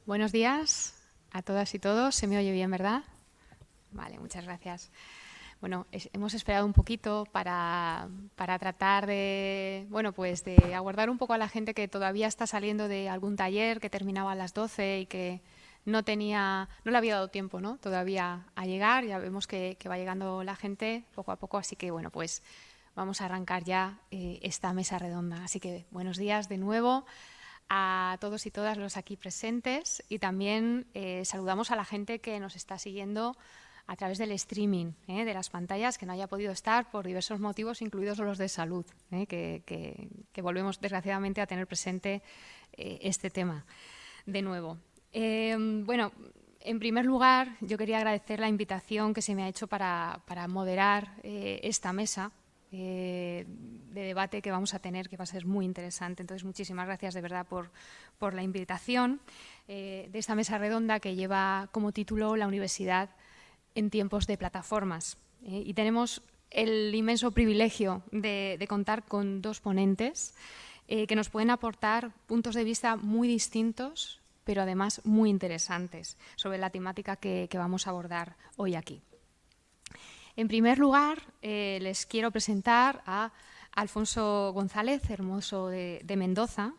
Buenos días a todas y todos. ¿Se me oye bien, verdad? Vale, muchas gracias. Bueno, hemos esperado un poquito para tratar de, bueno, pues de aguardar un poco a la gente que todavía está saliendo de algún taller que terminaba a las 12 y que no le había dado tiempo, ¿no? Todavía a llegar. Ya vemos que va llegando la gente poco a poco, así que bueno, pues vamos a arrancar ya esta mesa redonda. Así que buenos días de nuevo a todos y todas los aquí presentes y también saludamos a la gente que nos está siguiendo a través del streaming, de las pantallas, que no haya podido estar por diversos motivos, incluidos los de salud, que volvemos desgraciadamente a tener presente este tema de nuevo. Bueno, en primer lugar, yo quería agradecer la invitación que se me ha hecho para moderar esta mesa de debate que vamos a tener, que va a ser muy interesante. Entonces, muchísimas gracias de verdad por la invitación de esta mesa redonda que lleva como título La Universidad en tiempos de plataformas. Y tenemos el inmenso privilegio de contar con dos ponentes que nos pueden aportar puntos de vista muy distintos, pero además muy interesantes sobre la temática que vamos a abordar hoy aquí. En primer lugar, les quiero presentar a Alfonso González Hermoso de Mendoza,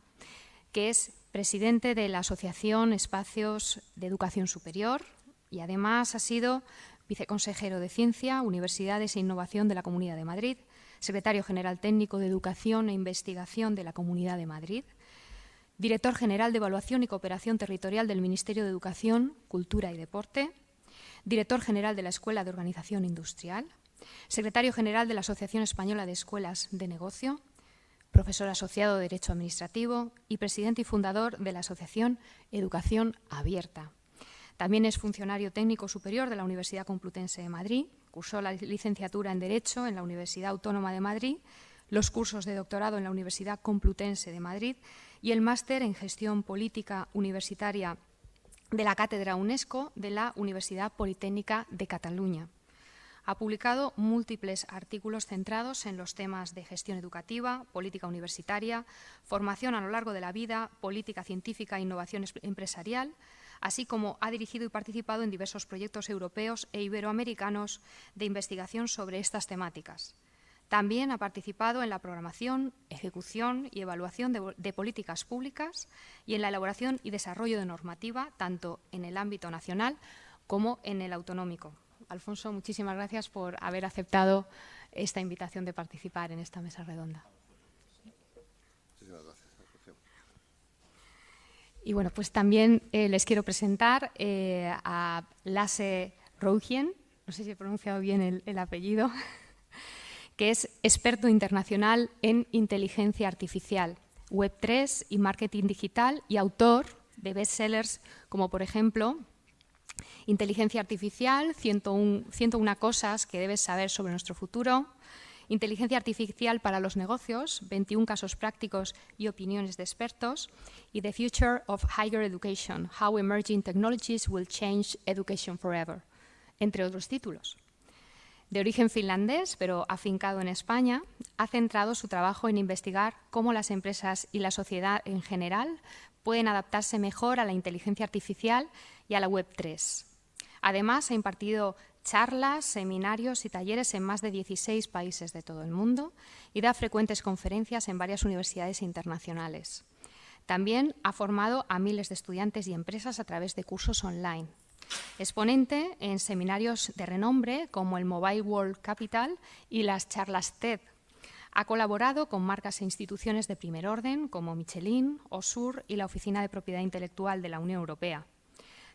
que es presidente de la Asociación Espacios de Educación Superior y además ha sido viceconsejero de Ciencia, Universidades e Innovación de la Comunidad de Madrid, secretario general técnico de Educación e Investigación de la Comunidad de Madrid, director general de Evaluación y Cooperación Territorial del Ministerio de Educación, Cultura y Deporte, director general de la Escuela de Organización Industrial, secretario general de la Asociación Española de Escuelas de Negocio, profesor asociado de Derecho Administrativo y presidente y fundador de la Asociación Educación Abierta. También es funcionario técnico superior de la Universidad Complutense de Madrid, cursó la licenciatura en Derecho en la Universidad Autónoma de Madrid, los cursos de doctorado en la Universidad Complutense de Madrid y el máster en Gestión Política Universitaria de la Cátedra UNESCO de la Universidad Politécnica de Cataluña. Ha publicado múltiples artículos centrados en los temas de gestión educativa, política universitaria, formación a lo largo de la vida, política científica e innovación empresarial, así como ha dirigido y participado en diversos proyectos europeos e iberoamericanos de investigación sobre estas temáticas. También ha participado en la programación, ejecución y evaluación de políticas públicas y en la elaboración y desarrollo de normativa, tanto en el ámbito nacional como en el autonómico. Alfonso, muchísimas gracias por haber aceptado esta invitación de participar en esta mesa redonda. Muchísimas gracias. Y bueno, pues también les quiero presentar a Lasse Rouhien, no sé si he pronunciado bien el apellido, que es experto internacional en inteligencia artificial, Web3 y marketing digital y autor de bestsellers como, por ejemplo, Inteligencia Artificial, 101 cosas que debes saber sobre nuestro futuro, Inteligencia Artificial para los negocios, 21 casos prácticos y opiniones de expertos, y The Future of Higher Education, How Emerging Technologies Will Change Education Forever, entre otros títulos. De origen finlandés, pero afincado en España, ha centrado su trabajo en investigar cómo las empresas y la sociedad en general pueden adaptarse mejor a la inteligencia artificial y a la Web3. Además, ha impartido charlas, seminarios y talleres en más de 16 países de todo el mundo y da frecuentes conferencias en varias universidades internacionales. También ha formado a miles de estudiantes y empresas a través de cursos online. Es ponente en seminarios de renombre como el Mobile World Capital y las charlas TED. Ha colaborado con marcas e instituciones de primer orden como Michelin, Osur y la Oficina de Propiedad Intelectual de la Unión Europea.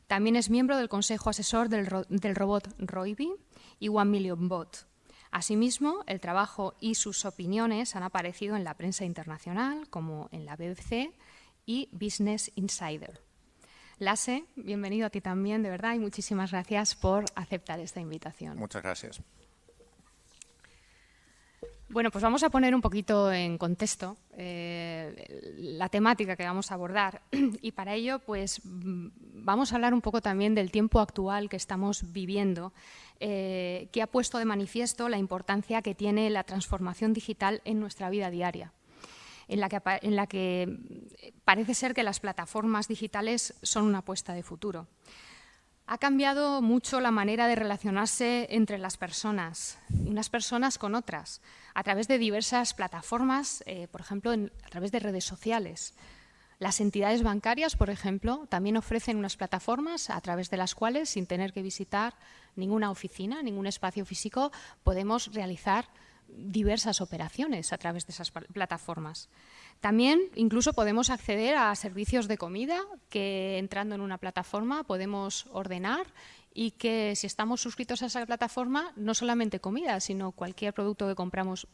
También es miembro del Consejo Asesor del robot Roiby y One Million Bot. Asimismo, el trabajo y sus opiniones han aparecido en la prensa internacional, como en la BBC y Business Insider. Lasse, bienvenido a ti también, de verdad, y muchísimas gracias por aceptar esta invitación. Muchas gracias. Bueno, pues vamos a poner un poquito en contexto la temática que vamos a abordar y para ello pues vamos a hablar un poco también del tiempo actual que estamos viviendo, que ha puesto de manifiesto la importancia que tiene la transformación digital en nuestra vida diaria. en la que parece ser que las plataformas digitales son una apuesta de futuro. Ha cambiado mucho la manera de relacionarse entre las personas, unas personas con otras, a través de diversas plataformas, por ejemplo, a través de redes sociales. Las entidades bancarias, por ejemplo, también ofrecen unas plataformas a través de las cuales, sin tener que visitar ninguna oficina, ningún espacio físico, podemos realizar diversas operaciones a través de esas plataformas. También incluso podemos acceder a servicios de comida que, entrando en una plataforma, podemos ordenar y que, si estamos suscritos a esa plataforma, no solamente comida, sino cualquier producto que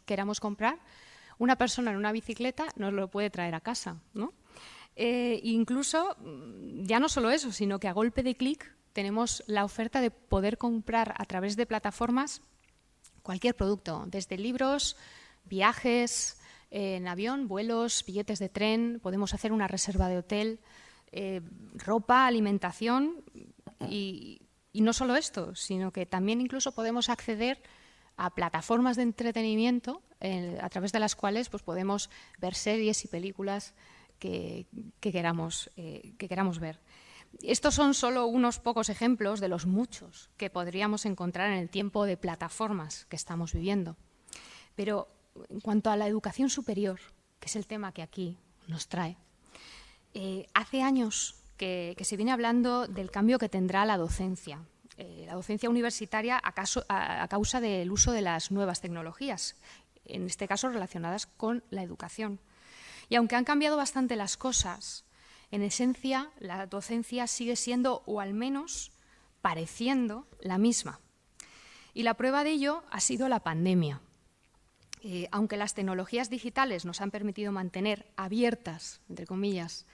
queramos comprar, una persona en una bicicleta nos lo puede traer a casa, ¿no? Incluso, ya no solo eso, sino que a golpe de clic tenemos la oferta de poder comprar a través de plataformas cualquier producto, desde libros, viajes en avión, vuelos, billetes de tren, podemos hacer una reserva de hotel, ropa, alimentación y no solo esto, sino que también incluso podemos acceder a plataformas de entretenimiento a través de las cuales pues, podemos ver series y películas que queramos ver. Estos son solo unos pocos ejemplos de los muchos que podríamos encontrar en el tiempo de plataformas que estamos viviendo. Pero en cuanto a la educación superior, que es el tema que aquí nos trae, hace años que se viene hablando del cambio que tendrá la docencia universitaria a causa del uso de las nuevas tecnologías, en este caso relacionadas con la educación. Y aunque han cambiado bastante las cosas, en esencia la docencia sigue siendo, o al menos pareciendo, la misma. Y la prueba de ello ha sido la pandemia. Aunque las tecnologías digitales nos han permitido mantener abiertas, entre comillas,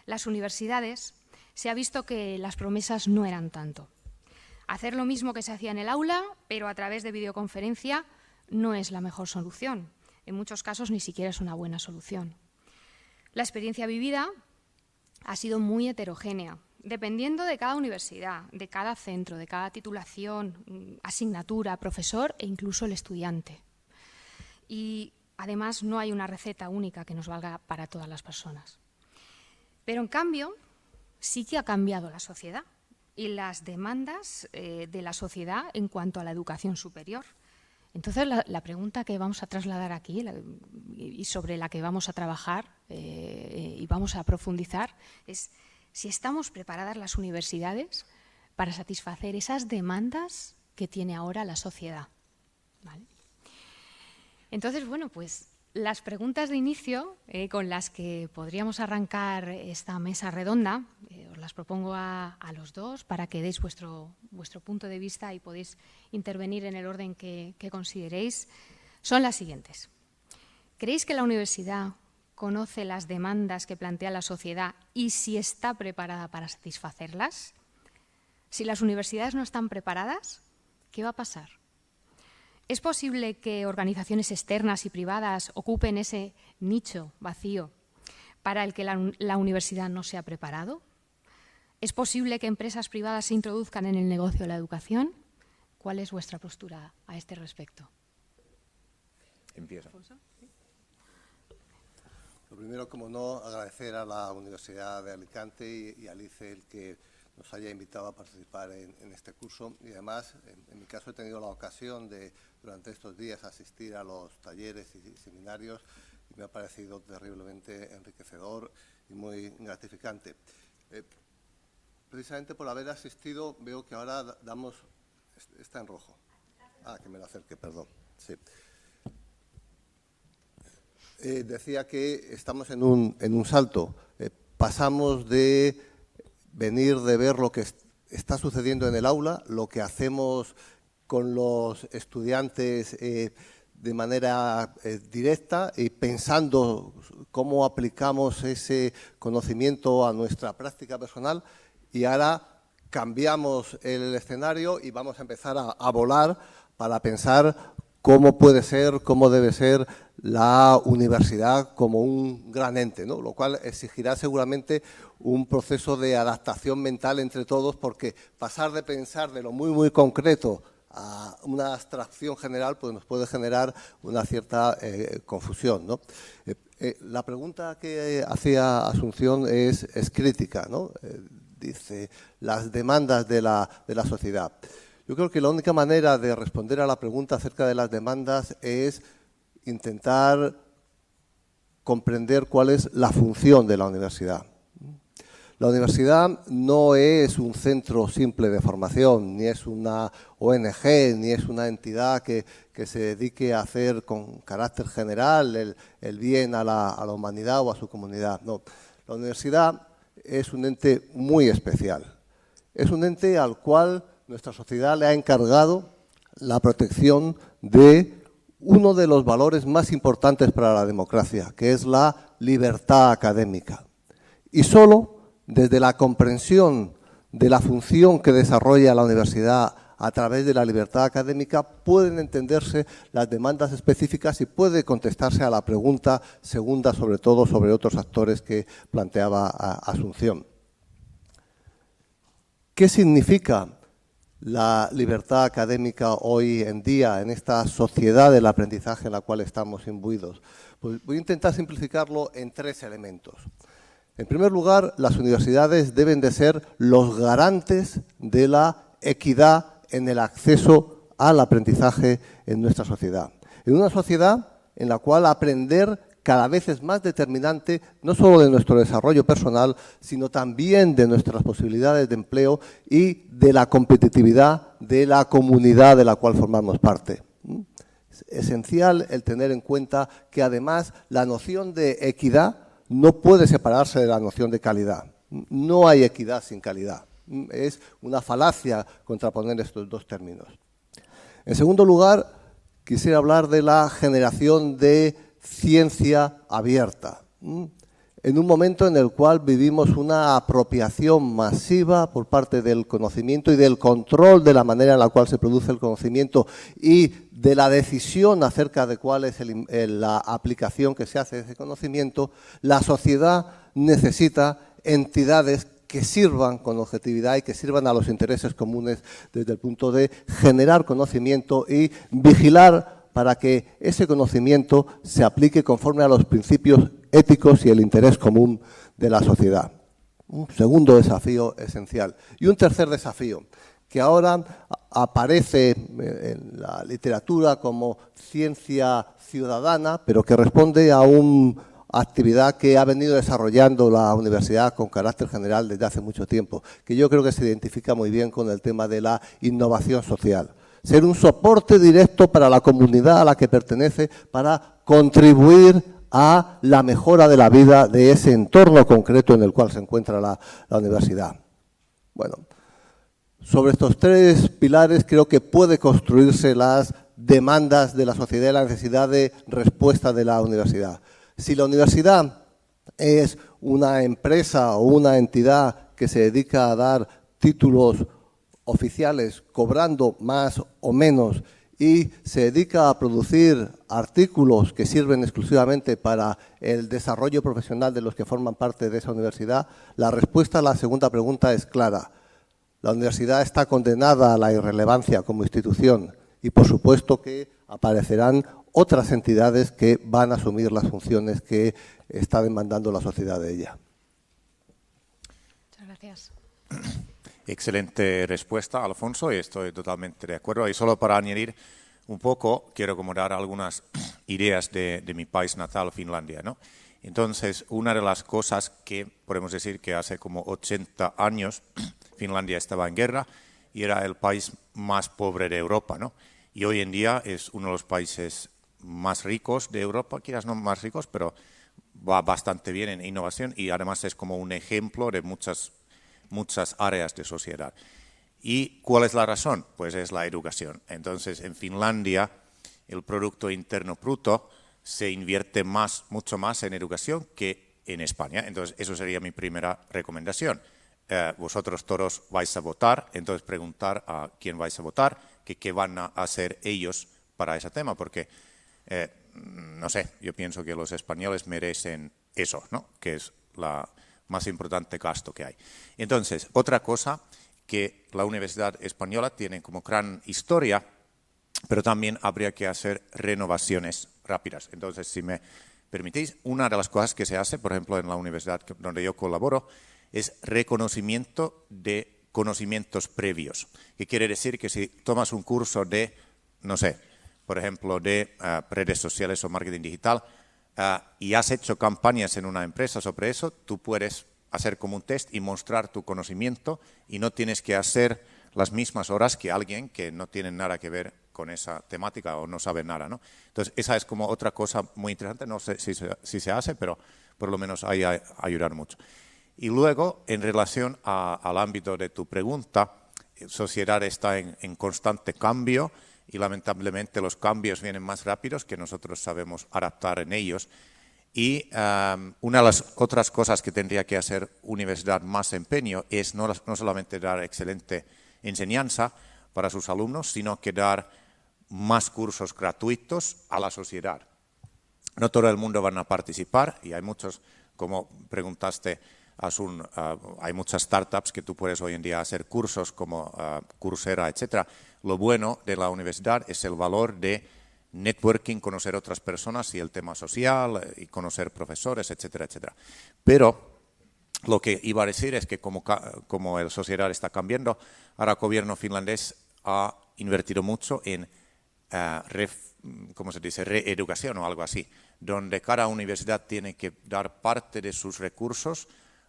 las universidades, se ha visto que las promesas no eran tanto. Hacer lo mismo que se hacía en el aula, pero a través de videoconferencia, no es la mejor solución. En muchos casos ni siquiera es una buena solución. La experiencia vivida ha sido muy heterogénea, dependiendo de cada universidad, de cada centro, de cada titulación, asignatura, profesor e incluso el estudiante. Y además no hay una receta única que nos valga para todas las personas. Pero en cambio sí que ha cambiado la sociedad y las demandas de la sociedad en cuanto a la educación superior. Entonces, la pregunta que vamos a trasladar aquí y sobre la que vamos a trabajar y vamos a profundizar es si estamos preparadas las universidades para satisfacer esas demandas que tiene ahora la sociedad. ¿Vale? Entonces, bueno, pues las preguntas de inicio con las que podríamos arrancar esta mesa redonda, os las propongo a los dos para que deis vuestro punto de vista y podéis intervenir en el orden que consideréis, son las siguientes. ¿Creéis que la universidad conoce las demandas que plantea la sociedad y si está preparada para satisfacerlas? Si las universidades no están preparadas, ¿qué va a pasar? ¿Es posible que organizaciones externas y privadas ocupen ese nicho vacío para el que la universidad no se ha preparado? ¿Es posible que empresas privadas se introduzcan en el negocio de la educación? ¿Cuál es vuestra postura a este respecto? Empieza. Lo primero, como no, agradecer a la Universidad de Alicante y a Alice el que nos haya invitado a participar en este curso. Y además, en mi caso, he tenido la ocasión de, durante estos días, asistir a los talleres y seminarios y me ha parecido terriblemente enriquecedor y muy gratificante. Precisamente por haber asistido, veo que ahora damos... Está en rojo. Ah, que me lo acerque, perdón. Sí. Decía que estamos en un salto. Pasamos de venir de ver lo que está sucediendo en el aula, lo que hacemos con los estudiantes de manera directa y pensando cómo aplicamos ese conocimiento a nuestra práctica personal, y ahora cambiamos el escenario y vamos a empezar a volar para pensar cómo puede ser, cómo debe ser la universidad como un gran ente, ¿no? Lo cual exigirá seguramente un proceso de adaptación mental entre todos, porque pasar de pensar de lo muy, muy concreto a una abstracción general, pues nos puede generar una cierta confusión, ¿no? La pregunta que hacía Asunción es crítica, ¿no? Dice, las demandas de la sociedad. Yo creo que la única manera de responder a la pregunta acerca de las demandas es intentar comprender cuál es la función de la universidad. La universidad no es un centro simple de formación, ni es una ONG, ni es una entidad que se dedique a hacer con carácter general el bien a la humanidad o a su comunidad. No, la universidad es un ente muy especial. Es un ente al cual nuestra sociedad le ha encargado la protección de uno de los valores más importantes para la democracia, que es la libertad académica. Y solo desde la comprensión de la función que desarrolla la universidad a través de la libertad académica pueden entenderse las demandas específicas y puede contestarse a la pregunta segunda, sobre todo sobre otros actores que planteaba Asunción. ¿Qué significa la libertad académica hoy en día en esta sociedad del aprendizaje en la cual estamos imbuidos? Pues voy a intentar simplificarlo en 3 elementos. En primer lugar, las universidades deben de ser los garantes de la equidad en el acceso al aprendizaje en nuestra sociedad. En una sociedad en la cual aprender cada vez es más determinante, no solo de nuestro desarrollo personal, sino también de nuestras posibilidades de empleo y de la competitividad de la comunidad de la cual formamos parte. Es esencial el tener en cuenta que además la noción de equidad no puede separarse de la noción de calidad. No hay equidad sin calidad. Es una falacia contraponer estos 2 términos. En segundo lugar, quisiera hablar de la generación de ciencia abierta. En un momento en el cual vivimos una apropiación masiva por parte del conocimiento y del control de la manera en la cual se produce el conocimiento y de la decisión acerca de cuál es la aplicación que se hace de ese conocimiento, la sociedad necesita entidades que sirvan con objetividad y que sirvan a los intereses comunes desde el punto de generar conocimiento y vigilar para que ese conocimiento se aplique conforme a los principios éticos y el interés común de la sociedad. Un segundo desafío esencial. Y un tercer desafío, que ahora aparece en la literatura como ciencia ciudadana, pero que responde a una actividad que ha venido desarrollando la universidad con carácter general desde hace mucho tiempo, que yo creo que se identifica muy bien con el tema de la innovación social. Ser un soporte directo para la comunidad a la que pertenece para contribuir a la mejora de la vida de ese entorno concreto en el cual se encuentra la universidad. Bueno, sobre estos 3 pilares creo que puede construirse las demandas de la sociedad y la necesidad de respuesta de la universidad. Si la universidad es una empresa o una entidad que se dedica a dar títulos oficiales cobrando más o menos y se dedica a producir artículos que sirven exclusivamente para el desarrollo profesional de los que forman parte de esa universidad, la respuesta a la segunda pregunta es clara. La universidad está condenada a la irrelevancia como institución y por supuesto que aparecerán otras entidades que van a asumir las funciones que está demandando la sociedad de ella. Muchas gracias. Excelente respuesta, Alfonso, y estoy totalmente de acuerdo. Y solo para añadir un poco, quiero acomodar algunas ideas de mi país natal, Finlandia, ¿no? Entonces, una de las cosas que podemos decir que hace como 80 años Finlandia estaba en guerra y era el país más pobre de Europa, ¿no? Y hoy en día es uno de los países más ricos de Europa, quizás no más ricos, pero va bastante bien en innovación y además es como un ejemplo de muchas áreas de sociedad. ¿Y cuál es la razón? Pues es la educación. Entonces, en Finlandia, el Producto Interno Bruto se invierte mucho más en educación que en España. Entonces, eso sería mi primera recomendación. Vosotros todos vais a votar, entonces preguntar a quién vais a votar, qué van a hacer ellos para ese tema, porque, no sé, yo pienso que los españoles merecen eso, ¿no? Que es la más importante gasto que hay. Entonces, otra cosa que la Universidad Española tiene como gran historia, pero también habría que hacer renovaciones rápidas. Entonces, si me permitís, una de las cosas que se hace, por ejemplo, en la universidad donde yo colaboro, es reconocimiento de conocimientos previos. Que quiere decir que si tomas un curso de, no sé, por ejemplo, de redes sociales o marketing digital, y has hecho campañas en una empresa sobre eso, tú puedes hacer como un test y mostrar tu conocimiento y no tienes que hacer las mismas horas que alguien que no tiene nada que ver con esa temática o no sabe nada, ¿no? Entonces, esa es como otra cosa muy interesante, no sé si se hace, pero por lo menos ahí a ayudar mucho. Y luego, en relación al ámbito de tu pregunta, sociedad está en constante cambio y lamentablemente los cambios vienen más rápidos que nosotros sabemos adaptar en ellos. Y una de las otras cosas que tendría que hacer universidad más empeño es no solamente dar excelente enseñanza para sus alumnos, sino que dar más cursos gratuitos a la sociedad. No todo el mundo van a participar y hay muchos, como preguntaste, hay muchas startups que tú puedes hoy en día hacer cursos como Coursera, etc. Lo bueno de la universidad es el valor de networking, conocer otras personas y el tema social y conocer profesores, etcétera, etcétera. Pero lo que iba a decir es que como la sociedad está cambiando, ahora el gobierno finlandés ha invertido mucho en ¿cómo se dice? Reeducación o algo así, donde cada universidad tiene que dar parte de sus recursos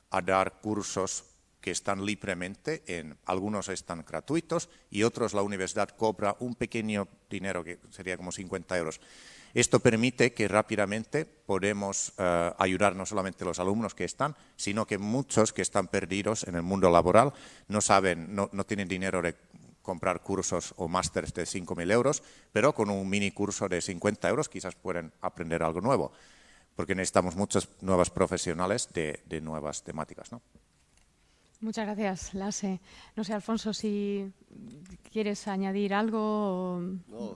a dar cursos que están libremente, algunos están gratuitos y otros la universidad cobra un pequeño dinero que sería como 50 euros. Esto permite que rápidamente podemos ayudar no solamente a los alumnos que están, sino que muchos que están perdidos en el mundo laboral no saben, no tienen dinero de comprar cursos o másteres de 5.000 euros, pero con un mini curso de 50 euros quizás pueden aprender algo nuevo, porque necesitamos muchos nuevos profesionales de nuevas temáticas, ¿no? Muchas gracias, Lasse. No sé, Alfonso, si quieres añadir algo. No,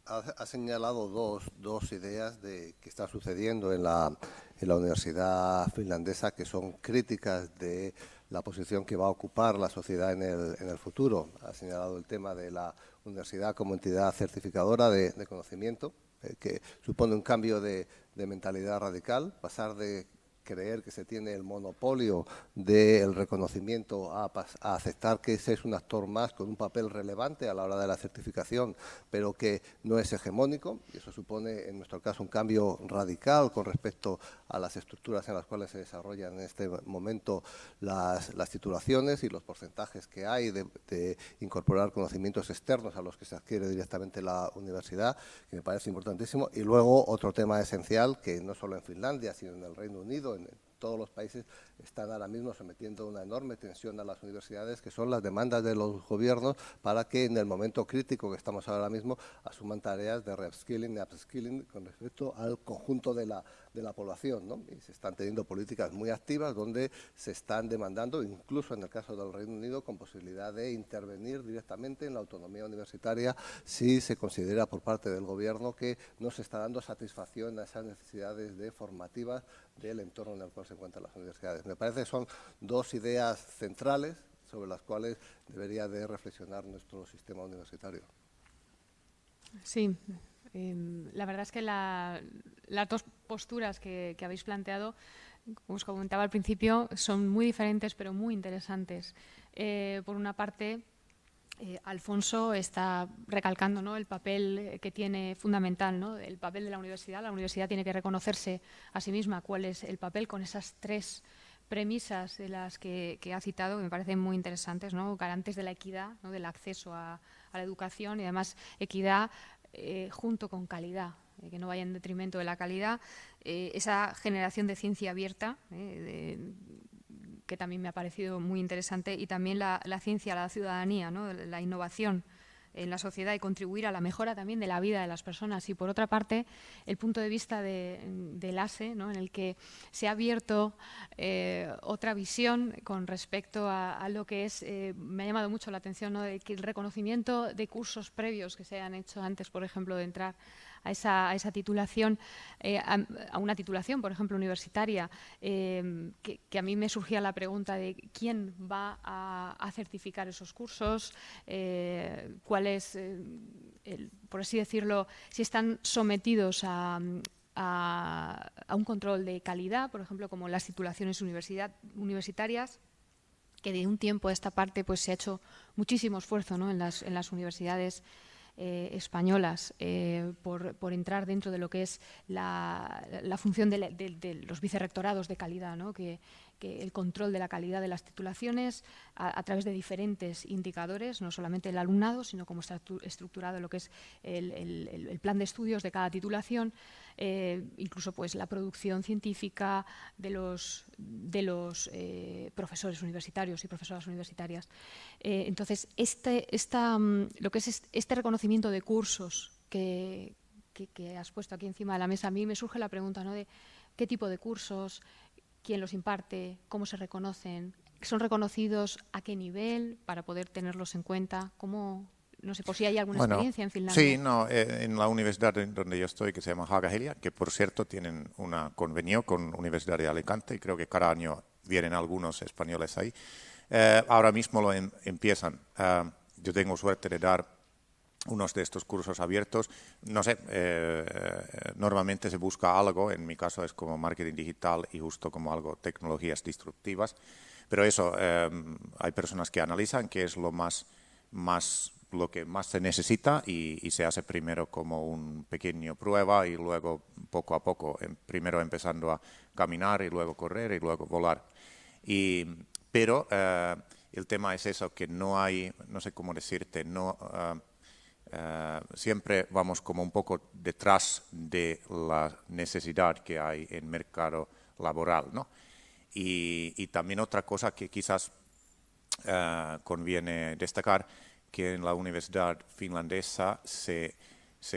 ha señalado dos ideas que están sucediendo en la universidad finlandesa que son críticas de la posición que va a ocupar la sociedad en el futuro. Ha señalado el tema de la universidad como entidad certificadora de conocimiento, que supone un cambio de mentalidad radical, pasar de creer que se tiene el monopolio del reconocimiento a aceptar que ese es un actor más con un papel relevante a la hora de la certificación, pero que no es hegemónico, y eso supone en nuestro caso un cambio radical con respecto a las estructuras en las cuales se desarrollan en este momento las titulaciones y los porcentajes que hay de incorporar conocimientos externos a los que se adquiere directamente la universidad, que me parece importantísimo. Y luego otro tema esencial, que no solo en Finlandia, sino en el Reino Unido, en todos los países están ahora mismo sometiendo una enorme tensión a las universidades, que son las demandas de los gobiernos para que en el momento crítico que estamos ahora mismo asuman tareas de reskilling y upskilling con respecto al conjunto de la población, ¿no? Y se están teniendo políticas muy activas donde se están demandando, incluso en el caso del Reino Unido, con posibilidad de intervenir directamente en la autonomía universitaria si se considera por parte del gobierno que no se está dando satisfacción a esas necesidades formativas del entorno en el cual se encuentran las universidades. Me parece que son dos ideas centrales sobre las cuales debería de reflexionar nuestro sistema universitario. Sí, la verdad es que las dos posturas que habéis planteado, como os comentaba al principio, son muy diferentes pero muy interesantes. Por una parte, Alfonso está recalcando, ¿no?, el papel que tiene fundamental, ¿no?, el papel de la universidad. La universidad tiene que reconocerse a sí misma cuál es el papel con esas tres premisas de las que ha citado, que me parecen muy interesantes, ¿no?, garantes de la equidad, ¿no?, del acceso a la educación y además equidad junto con calidad, que no vaya en detrimento de la calidad, esa generación de ciencia abierta, que también me ha parecido muy interesante, y también la ciencia, la ciudadanía, ¿no?, la innovación en la sociedad y contribuir a la mejora también de la vida de las personas. Y por otra parte, el punto de vista de Lasse, ¿no?, en el que se ha abierto otra visión con respecto a lo que es, me ha llamado mucho la atención, ¿no?, de que el reconocimiento de cursos previos que se hayan hecho antes, por ejemplo, de entrar a esa titulación, a una titulación, por ejemplo, universitaria, que a mí me surgía la pregunta de quién va a certificar esos cursos, cuál es, por así decirlo, si están sometidos a un control de calidad, por ejemplo, como las titulaciones universitarias, que de un tiempo a esta parte pues, se ha hecho muchísimo esfuerzo, ¿no?, en las universidades españolas por entrar dentro de lo que es la función de los vicerrectorados de calidad, ¿no?, que el control de la calidad de las titulaciones a través de diferentes indicadores, no solamente el alumnado, sino cómo está estructurado lo que es el plan de estudios de cada titulación, incluso pues la producción científica de los profesores universitarios y profesoras universitarias. Entonces, lo que es este reconocimiento de cursos que has puesto aquí encima de la mesa, a mí me surge la pregunta, ¿no?, de qué tipo de cursos, quién los imparte, cómo se reconocen, son reconocidos a qué nivel para poder tenerlos en cuenta, cómo, no sé, por si hay alguna experiencia en Finlandia. Sí, no, en la universidad donde yo estoy, que se llama Haga-Helia, que por cierto tienen un convenio con la Universidad de Alicante, y creo que cada año vienen algunos españoles ahí. Ahora mismo lo empiezan. Yo tengo suerte de dar unos de estos cursos abiertos. No sé, normalmente se busca algo, en mi caso es como marketing digital y justo como algo tecnologías disruptivas, pero eso, hay personas que analizan qué es lo que más se necesita y se hace primero como un pequeño prueba y luego poco a poco, primero empezando a caminar y luego correr y luego volar. Pero el tema es eso, que no hay, no sé cómo decirte, siempre vamos como un poco detrás de la necesidad que hay en el mercado laboral, ¿no? Y también otra cosa que quizás conviene destacar, que en la universidad finlandesa se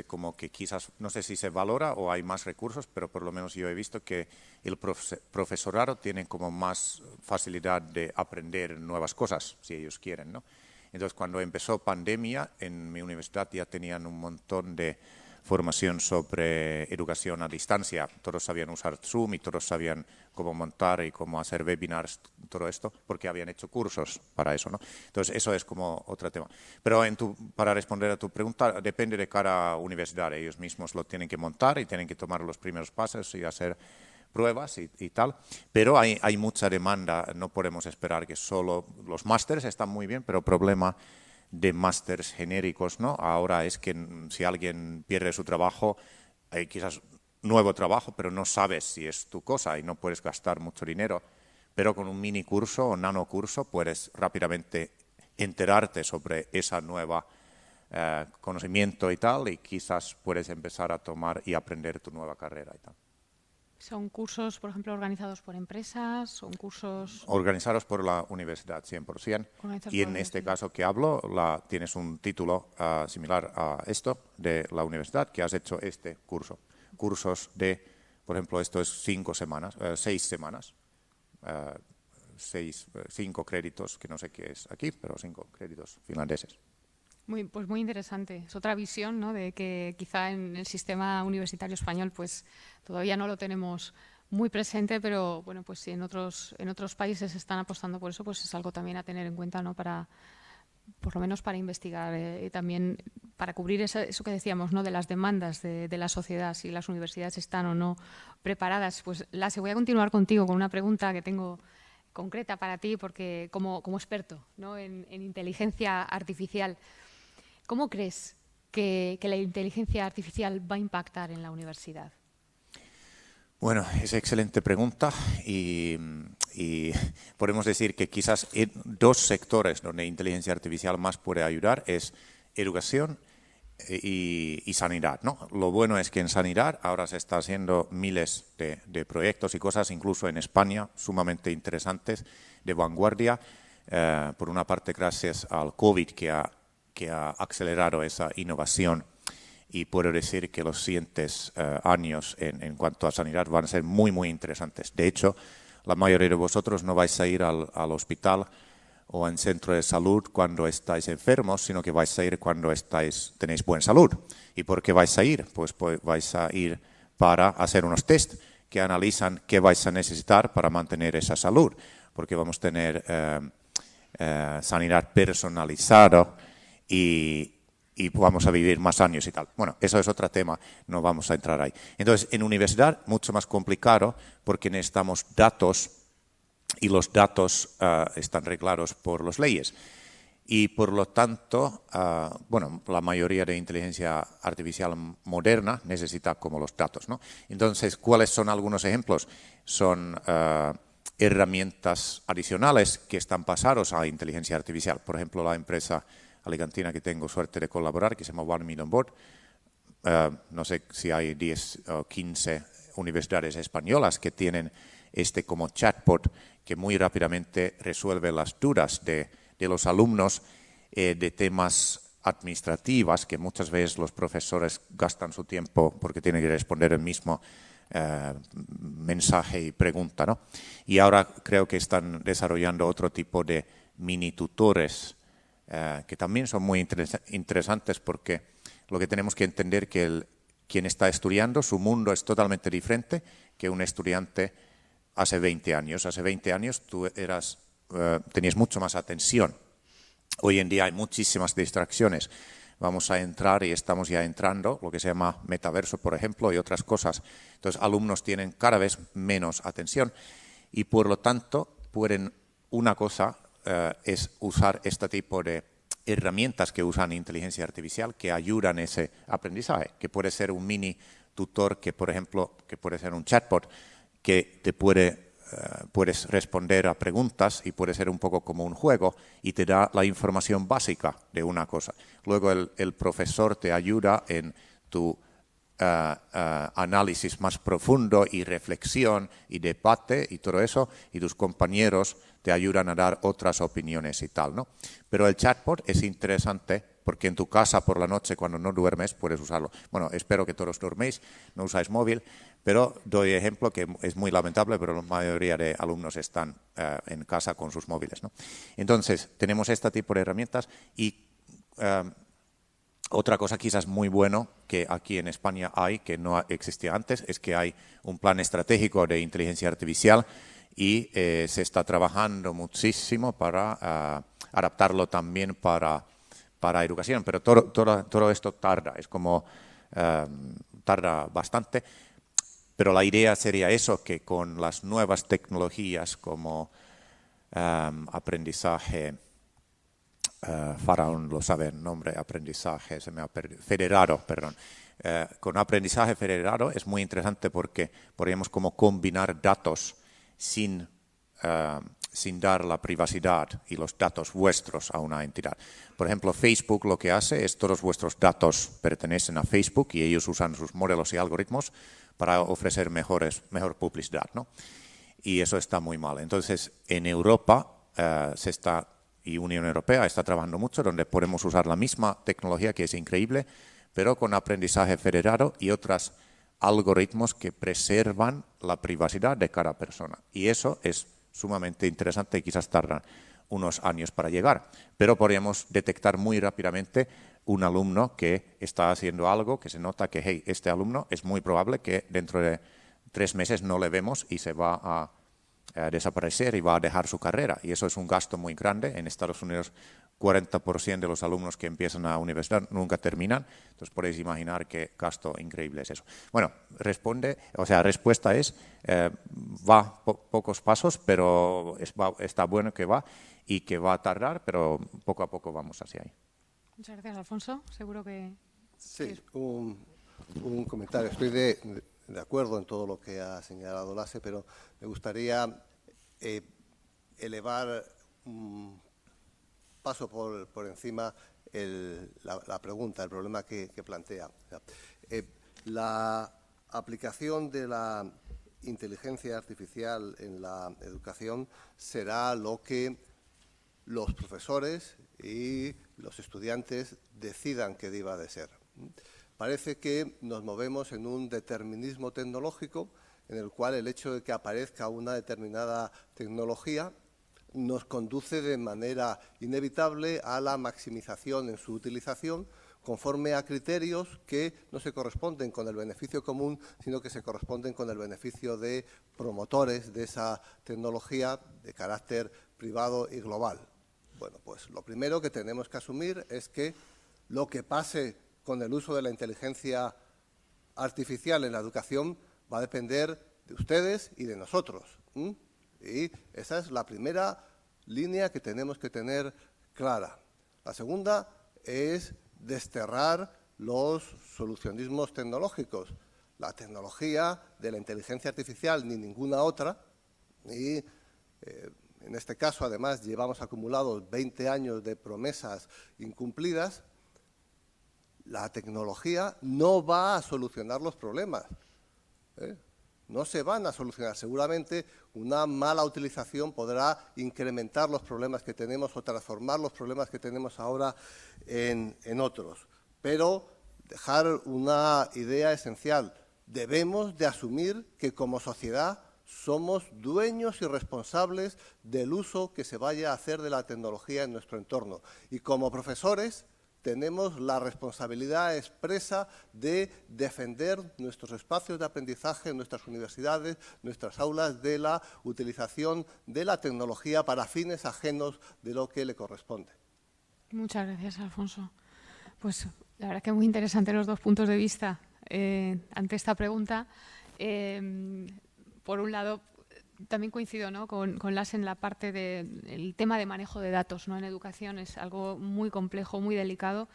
como que quizás, no sé si se valora o hay más recursos, pero por lo menos yo he visto que el profesorado tiene como más facilidad de aprender nuevas cosas, si ellos quieren, ¿no? Entonces, cuando empezó pandemia, en mi universidad ya tenían un montón de formación sobre educación a distancia. Todos sabían usar Zoom y todos sabían cómo montar y cómo hacer webinars, todo esto, porque habían hecho cursos para eso, ¿no? Entonces, eso es como otro tema. Pero para responder a tu pregunta, depende de cada universidad. Ellos mismos lo tienen que montar y tienen que tomar los primeros pasos y hacer pruebas y tal, pero hay mucha demanda, no podemos esperar que solo los másters están muy bien, pero el problema de másters genéricos, ¿no?, ahora es que si alguien pierde su trabajo, hay quizás nuevo trabajo, pero no sabes si es tu cosa y no puedes gastar mucho dinero, pero con un mini curso o nano curso puedes rápidamente enterarte sobre esa nueva conocimiento y tal, y quizás puedes empezar a tomar y aprender tu nueva carrera y tal. ¿Son cursos, por ejemplo, organizados por empresas? ¿Son cursos organizados por la universidad, 100%? Y en este caso que hablo, tienes un título similar a esto de la universidad, que has hecho este curso. Cursos de, por ejemplo, esto es 6 semanas, 5 créditos, que no sé qué es aquí, pero 5 créditos finlandeses. Pues muy interesante. Es otra visión, ¿no?, de que quizá en el sistema universitario español pues todavía no lo tenemos muy presente, pero bueno, pues si en otros países están apostando por eso, pues es algo también a tener en cuenta, ¿no?, por lo menos para investigar y también para cubrir eso que decíamos, ¿no?, de las demandas de la sociedad, si las universidades están o no preparadas. Pues Lasse, voy a continuar contigo con una pregunta que tengo concreta para ti, porque como experto, ¿no?, en inteligencia artificial, ¿cómo crees que la inteligencia artificial va a impactar en la universidad? Bueno, es excelente pregunta y podemos decir que quizás en 2 sectores donde inteligencia artificial más puede ayudar es educación y sanidad, ¿no? Lo bueno es que en sanidad ahora se está haciendo miles de proyectos y cosas, incluso en España, sumamente interesantes, de vanguardia, por una parte gracias al COVID que ha acelerado esa innovación, y puedo decir que los siguientes años en cuanto a sanidad van a ser muy, muy interesantes. De hecho, la mayoría de vosotros no vais a ir al hospital o en centro de salud cuando estáis enfermos, sino que vais a ir cuando tenéis buena salud. ¿Y por qué vais a ir? Pues vais a ir para hacer unos test que analizan qué vais a necesitar para mantener esa salud, porque vamos a tener sanidad personalizada y vamos a vivir más años y tal. Bueno, eso es otro tema, no vamos a entrar ahí. Entonces, en universidad, mucho más complicado porque necesitamos datos y los datos están reglados por las leyes. Y por lo tanto, bueno, la mayoría de inteligencia artificial moderna necesita como los datos, ¿no? Entonces, ¿cuáles son algunos ejemplos? Son herramientas adicionales que están pasados a inteligencia artificial. Por ejemplo, la empresa alicantina que tengo suerte de colaborar, que se llama One Million Board. No sé si hay 10 o 15 universidades españolas que tienen este como chatbot que muy rápidamente resuelve las dudas de los alumnos de temas administrativas que muchas veces los profesores gastan su tiempo porque tienen que responder el mismo mensaje y pregunta, ¿no? Y ahora creo que están desarrollando otro tipo de mini tutores que también son muy interesantes porque lo que tenemos que entender que quien está estudiando, su mundo es totalmente diferente que un estudiante hace 20 años. Hace 20 años tú tenías mucho más atención. Hoy en día hay muchísimas distracciones. Vamos a entrar y estamos ya entrando, lo que se llama metaverso, por ejemplo, y otras cosas. Entonces, alumnos tienen cada vez menos atención y, por lo tanto, una cosa es usar este tipo de herramientas que usan inteligencia artificial que ayudan ese aprendizaje, que puede ser un mini tutor, que por ejemplo, que puede ser un chatbot, que te puedes responder a preguntas y puede ser un poco como un juego y te da la información básica de una cosa. Luego el profesor te ayuda en tu análisis más profundo y reflexión y debate y todo eso, y tus compañeros te ayudan a dar otras opiniones y tal, ¿no? Pero el chatbot es interesante porque en tu casa por la noche cuando no duermes puedes usarlo. Bueno, espero que todos dorméis, no usáis móvil, pero doy ejemplo que es muy lamentable, pero la mayoría de alumnos están en casa con sus móviles, ¿no? Entonces, tenemos este tipo de herramientas y otra cosa quizás muy bueno que aquí en España hay, que no existía antes, es que hay un plan estratégico de inteligencia artificial y se está trabajando muchísimo para adaptarlo también para educación, pero todo esto tarda, es como tarda bastante, pero la idea sería eso, que con las nuevas tecnologías como aprendizaje, Faraón lo sabe el nombre, aprendizaje, se me ha perdido, federado, perdón. Con aprendizaje federado es muy interesante porque podríamos como combinar datos sin dar la privacidad y los datos vuestros a una entidad. Por ejemplo, Facebook lo que hace es todos vuestros datos pertenecen a Facebook y ellos usan sus modelos y algoritmos para ofrecer mejor publicidad, ¿no? Y eso está muy mal. Entonces, en Europa y Unión Europea está trabajando mucho donde podemos usar la misma tecnología que es increíble, pero con aprendizaje federado y otros algoritmos que preservan la privacidad de cada persona. Y eso es sumamente interesante y quizás tardan unos años para llegar, pero podríamos detectar muy rápidamente un alumno que está haciendo algo que se nota que, hey, este alumno es muy probable que dentro de 3 meses no le vemos y se va a desaparecer y va a dejar su carrera. Y eso es un gasto muy grande. En Estados Unidos, 40% de los alumnos que empiezan a la universidad nunca terminan. Entonces, podéis imaginar qué gasto increíble es eso. Bueno, respuesta es, va pocos pasos, pero está bueno que va y que va a tardar, pero poco a poco vamos hacia ahí. Muchas gracias, Alfonso. Seguro que... Sí, un comentario. Estoy de acuerdo en todo lo que ha señalado Lasse, pero me gustaría elevar un paso por encima la pregunta, el problema que plantea. La aplicación de la inteligencia artificial en la educación será lo que los profesores y los estudiantes decidan que deba de ser. Parece que nos movemos en un determinismo tecnológico en el cual el hecho de que aparezca una determinada tecnología nos conduce de manera inevitable a la maximización en su utilización, conforme a criterios que no se corresponden con el beneficio común, sino que se corresponden con el beneficio de promotores de esa tecnología de carácter privado y global. Bueno, pues lo primero que tenemos que asumir es que lo que pase con el uso de la inteligencia artificial en la educación va a depender de ustedes y de nosotros. Y esa es la primera línea que tenemos que tener clara. La segunda es desterrar los solucionismos tecnológicos. La tecnología de la inteligencia artificial ni ninguna otra, y en este caso además llevamos acumulados 20 años de promesas incumplidas. La tecnología no va a solucionar los problemas, no se van a solucionar. Seguramente una mala utilización podrá incrementar los problemas que tenemos o transformar los problemas que tenemos ahora en otros. Pero dejar una idea esencial: debemos de asumir que como sociedad somos dueños y responsables del uso que se vaya a hacer de la tecnología en nuestro entorno. Y como profesores tenemos la responsabilidad expresa de defender nuestros espacios de aprendizaje, nuestras universidades, nuestras aulas, de la utilización de la tecnología para fines ajenos de lo que le corresponde. Muchas gracias, Alfonso. Pues la verdad que muy interesante los dos puntos de vista ante esta pregunta. Por un lado, también coincido, ¿no?, con Las en la parte del tema de manejo de datos, ¿no?, en educación. Es algo muy complejo, muy delicado,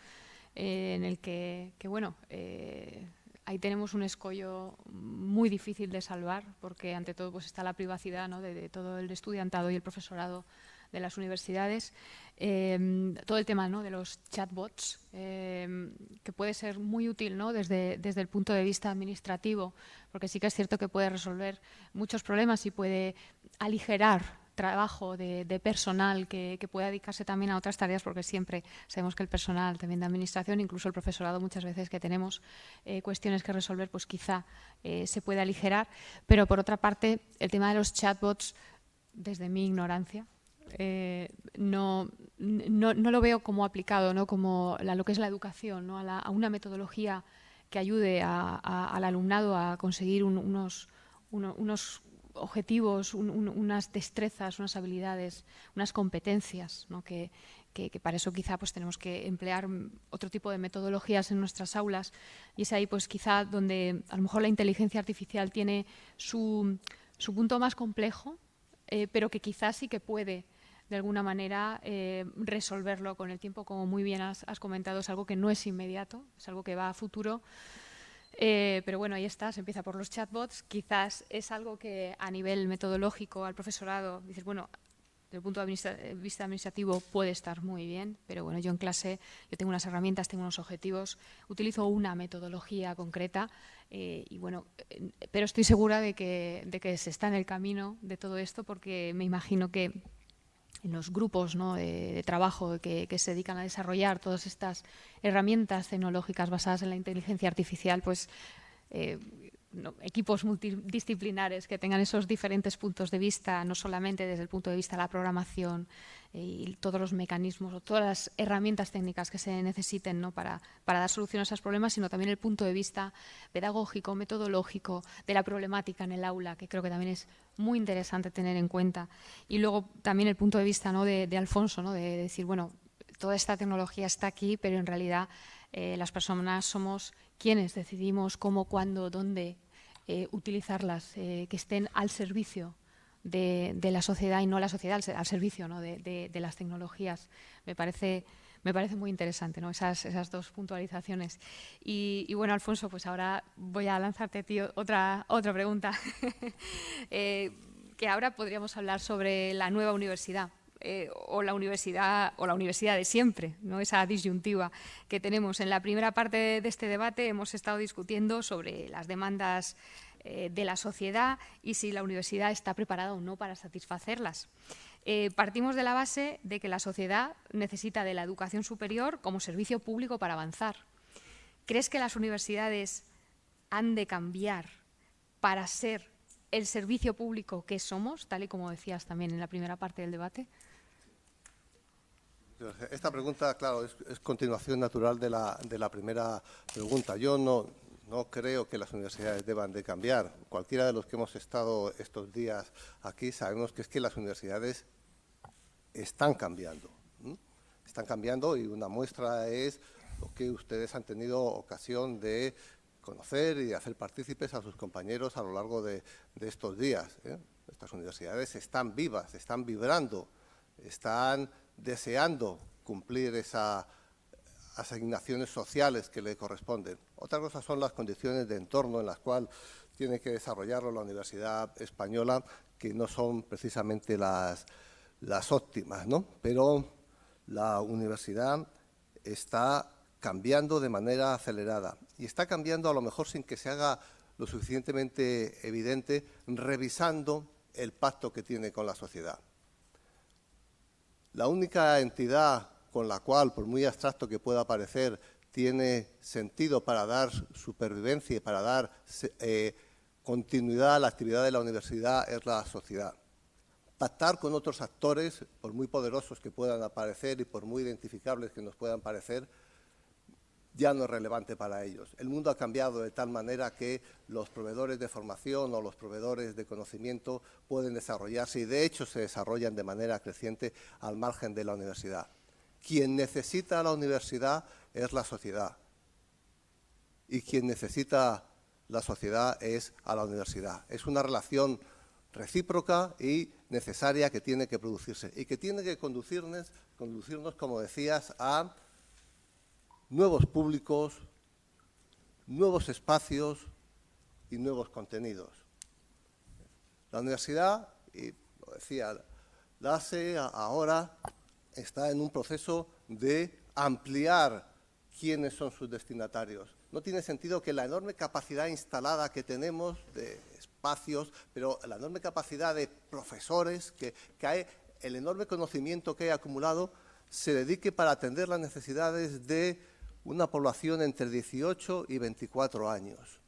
en el que bueno, ahí tenemos un escollo muy difícil de salvar, porque ante todo pues está la privacidad, ¿no?, de todo el estudiantado y el profesorado de las universidades. Todo el tema, ¿no?, de los chatbots, que puede ser muy útil, ¿no?, desde el punto de vista administrativo, porque sí que es cierto que puede resolver muchos problemas y puede aligerar trabajo de personal que pueda dedicarse también a otras tareas, porque siempre sabemos que el personal también de administración, incluso el profesorado, muchas veces que tenemos cuestiones que resolver, pues quizá se puede aligerar. Pero por otra parte, el tema de los chatbots, desde mi ignorancia, no lo veo como aplicado, ¿no?, como lo que es la educación, ¿no?, a una metodología que ayude al alumnado a conseguir unos objetivos, unas destrezas, unas habilidades, unas competencias, ¿no?, que para eso quizá pues tenemos que emplear otro tipo de metodologías en nuestras aulas, y es ahí pues quizá donde a lo mejor la inteligencia artificial tiene su punto más complejo, pero que quizás sí que puede de alguna manera resolverlo con el tiempo. Como muy bien has comentado, es algo que no es inmediato, es algo que va a futuro. Pero bueno, ahí está, se empieza por los chatbots. Quizás es algo que a nivel metodológico al profesorado dices, bueno, desde el punto de vista administrativo puede estar muy bien, pero bueno, yo en clase yo tengo unas herramientas, tengo unos objetivos, utilizo una metodología concreta, y bueno, pero estoy segura de que se está en el camino de todo esto, porque me imagino que en los grupos, ¿no?, de trabajo que se dedican a desarrollar todas estas herramientas tecnológicas basadas en la inteligencia artificial, pues equipos multidisciplinares que tengan esos diferentes puntos de vista, no solamente desde el punto de vista de la programación y todos los mecanismos o todas las herramientas técnicas que se necesiten, ¿no?, para dar solución a esos problemas, sino también el punto de vista pedagógico, metodológico, de la problemática en el aula, que creo que también es muy interesante tener en cuenta. Y luego también el punto de vista, ¿no?, de Alfonso, ¿no?, de decir, bueno, toda esta tecnología está aquí, pero en realidad las personas somos quienes decidimos cómo, cuándo, dónde utilizarlas, que estén al servicio de la sociedad y no la sociedad al servicio, ¿no?, de las tecnologías. Me parece muy interesante, ¿no?, esas dos puntualizaciones. Y bueno, Alfonso, pues ahora voy a lanzarte a ti otra pregunta. Que ahora podríamos hablar sobre la nueva universidad. O la universidad de siempre, ¿no?, esa disyuntiva que tenemos. En la primera parte de este debate hemos estado discutiendo sobre las demandas de la sociedad y si la universidad está preparada o no para satisfacerlas. Partimos de la base de que la sociedad necesita de la educación superior como servicio público para avanzar. ¿Crees que las universidades han de cambiar para ser el servicio público que somos, tal y como decías también en la primera parte del debate? Esta pregunta, claro, es continuación natural de la primera pregunta. Yo no creo que las universidades deban de cambiar. Cualquiera de los que hemos estado estos días aquí sabemos que es que las universidades están cambiando. Están cambiando y una muestra es lo que ustedes han tenido ocasión de conocer y de hacer partícipes a sus compañeros a lo largo de estos días. Estas universidades están vivas, están vibrando, están deseando cumplir esas asignaciones sociales que le corresponden. Otra cosa son las condiciones de entorno en las cuales tiene que desarrollarlo la Universidad Española, que no son precisamente las óptimas, ¿no? Pero la universidad está cambiando de manera acelerada y está cambiando a lo mejor sin que se haga lo suficientemente evidente, revisando el pacto que tiene con la sociedad. La única entidad con la cual, por muy abstracto que pueda parecer, tiene sentido para dar supervivencia y para dar continuidad a la actividad de la universidad es la sociedad. Pactar con otros actores, por muy poderosos que puedan aparecer y por muy identificables que nos puedan parecer, ya no es relevante para ellos. El mundo ha cambiado de tal manera que los proveedores de formación o los proveedores de conocimiento pueden desarrollarse y de hecho se desarrollan de manera creciente al margen de la universidad. Quien necesita a la universidad es la sociedad y quien necesita la sociedad es a la universidad. Es una relación recíproca y necesaria que tiene que producirse y que tiene que conducirnos, como decías, a nuevos públicos, nuevos espacios y nuevos contenidos. La universidad, y lo decía, la ASE ahora está en un proceso de ampliar quiénes son sus destinatarios. No tiene sentido que la enorme capacidad instalada que tenemos de espacios, pero la enorme capacidad de profesores, el enorme conocimiento que hay acumulado, se dedique para atender las necesidades de una población entre 18 y 24 años.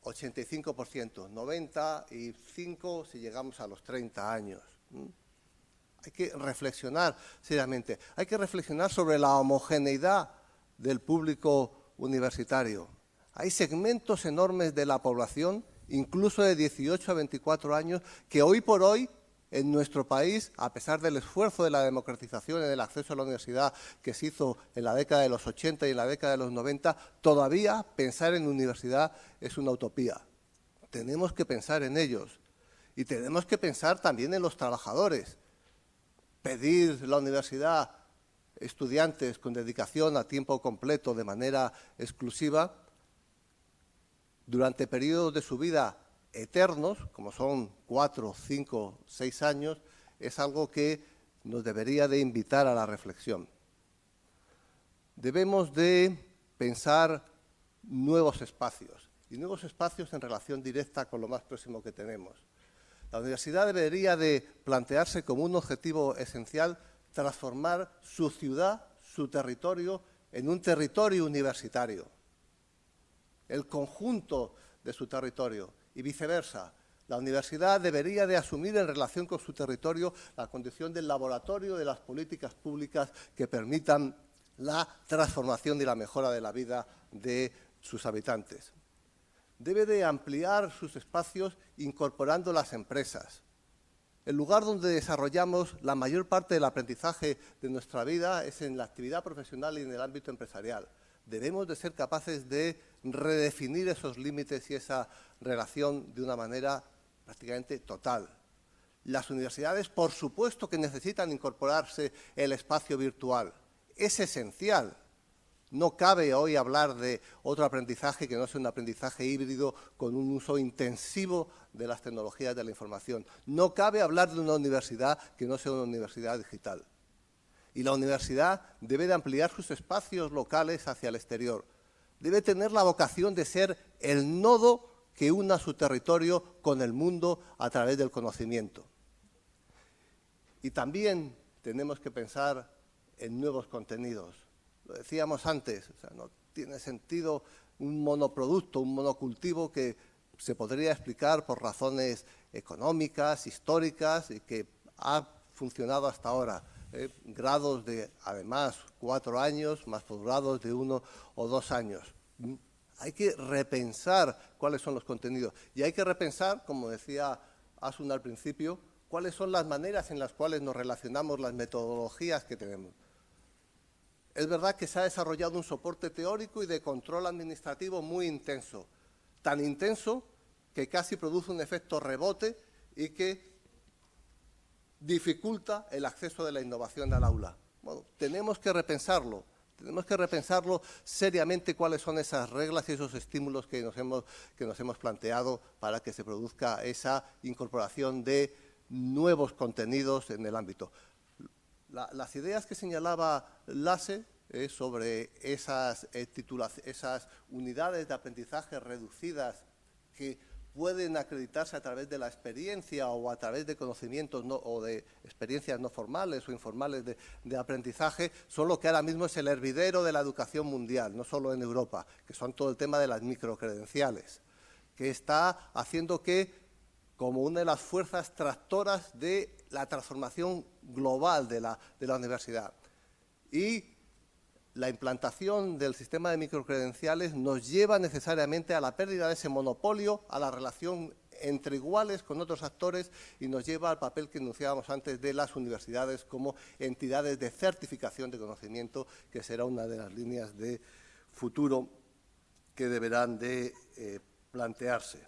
85%, 95% si llegamos a los 30 años. Hay que reflexionar seriamente. Hay que reflexionar sobre la homogeneidad del público universitario. Hay segmentos enormes de la población, incluso de 18 a 24 años, que hoy por hoy en nuestro país, a pesar del esfuerzo de la democratización y del acceso a la universidad que se hizo en la década de los 80 y en la década de los 90, todavía pensar en universidad es una utopía. Tenemos que pensar en ellos y tenemos que pensar también en los trabajadores. Pedir la universidad estudiantes con dedicación a tiempo completo de manera exclusiva durante periodos de su vida eternos, como son 4, 5, 6 años, es algo que nos debería de invitar a la reflexión. Debemos de pensar nuevos espacios, y nuevos espacios en relación directa con lo más próximo que tenemos. La universidad debería de plantearse como un objetivo esencial transformar su ciudad, su territorio, en un territorio universitario. El conjunto de su territorio y viceversa. La universidad debería de asumir en relación con su territorio la condición del laboratorio de las políticas públicas que permitan la transformación y la mejora de la vida de sus habitantes. Debe de ampliar sus espacios incorporando las empresas. El lugar donde desarrollamos la mayor parte del aprendizaje de nuestra vida es en la actividad profesional y en el ámbito empresarial. Debemos de ser capaces de redefinir esos límites y esa relación de una manera prácticamente total. Las universidades, por supuesto que necesitan incorporarse el espacio virtual. Es esencial. No cabe hoy hablar de otro aprendizaje que no sea un aprendizaje híbrido con un uso intensivo de las tecnologías de la información. No cabe hablar de una universidad que no sea una universidad digital. Y la universidad debe de ampliar sus espacios locales hacia el exterior. Debe tener la vocación de ser el nodo que una su territorio con el mundo a través del conocimiento. Y también tenemos que pensar en nuevos contenidos. Lo decíamos antes, no tiene sentido un monoproducto, un monocultivo que se podría explicar por razones económicas, históricas, y que ha funcionado hasta ahora. Grados de, además, 4 años, más posgrados de 1 o 2 años. Hay que repensar cuáles son los contenidos. Y hay que repensar, como decía Asun al principio, cuáles son las maneras en las cuales nos relacionamos, las metodologías que tenemos. Es verdad que se ha desarrollado un soporte teórico y de control administrativo muy intenso. Tan intenso que casi produce un efecto rebote y que dificulta el acceso de la innovación al aula. Bueno, tenemos que repensarlo seriamente cuáles son esas reglas y esos estímulos que nos hemos planteado para que se produzca esa incorporación de nuevos contenidos en el ámbito. Las ideas que señalaba Lasse sobre esas unidades de aprendizaje reducidas que pueden acreditarse a través de la experiencia o a través de conocimientos o de experiencias no formales o informales de aprendizaje, son lo que ahora mismo es el hervidero de la educación mundial, no solo en Europa, que son todo el tema de las microcredenciales, que está haciendo que, como una de las fuerzas tractoras de la transformación global de la universidad. Y la implantación del sistema de microcredenciales nos lleva necesariamente a la pérdida de ese monopolio, a la relación entre iguales con otros actores y nos lleva al papel que enunciábamos antes de las universidades como entidades de certificación de conocimiento, que será una de las líneas de futuro que deberán de plantearse.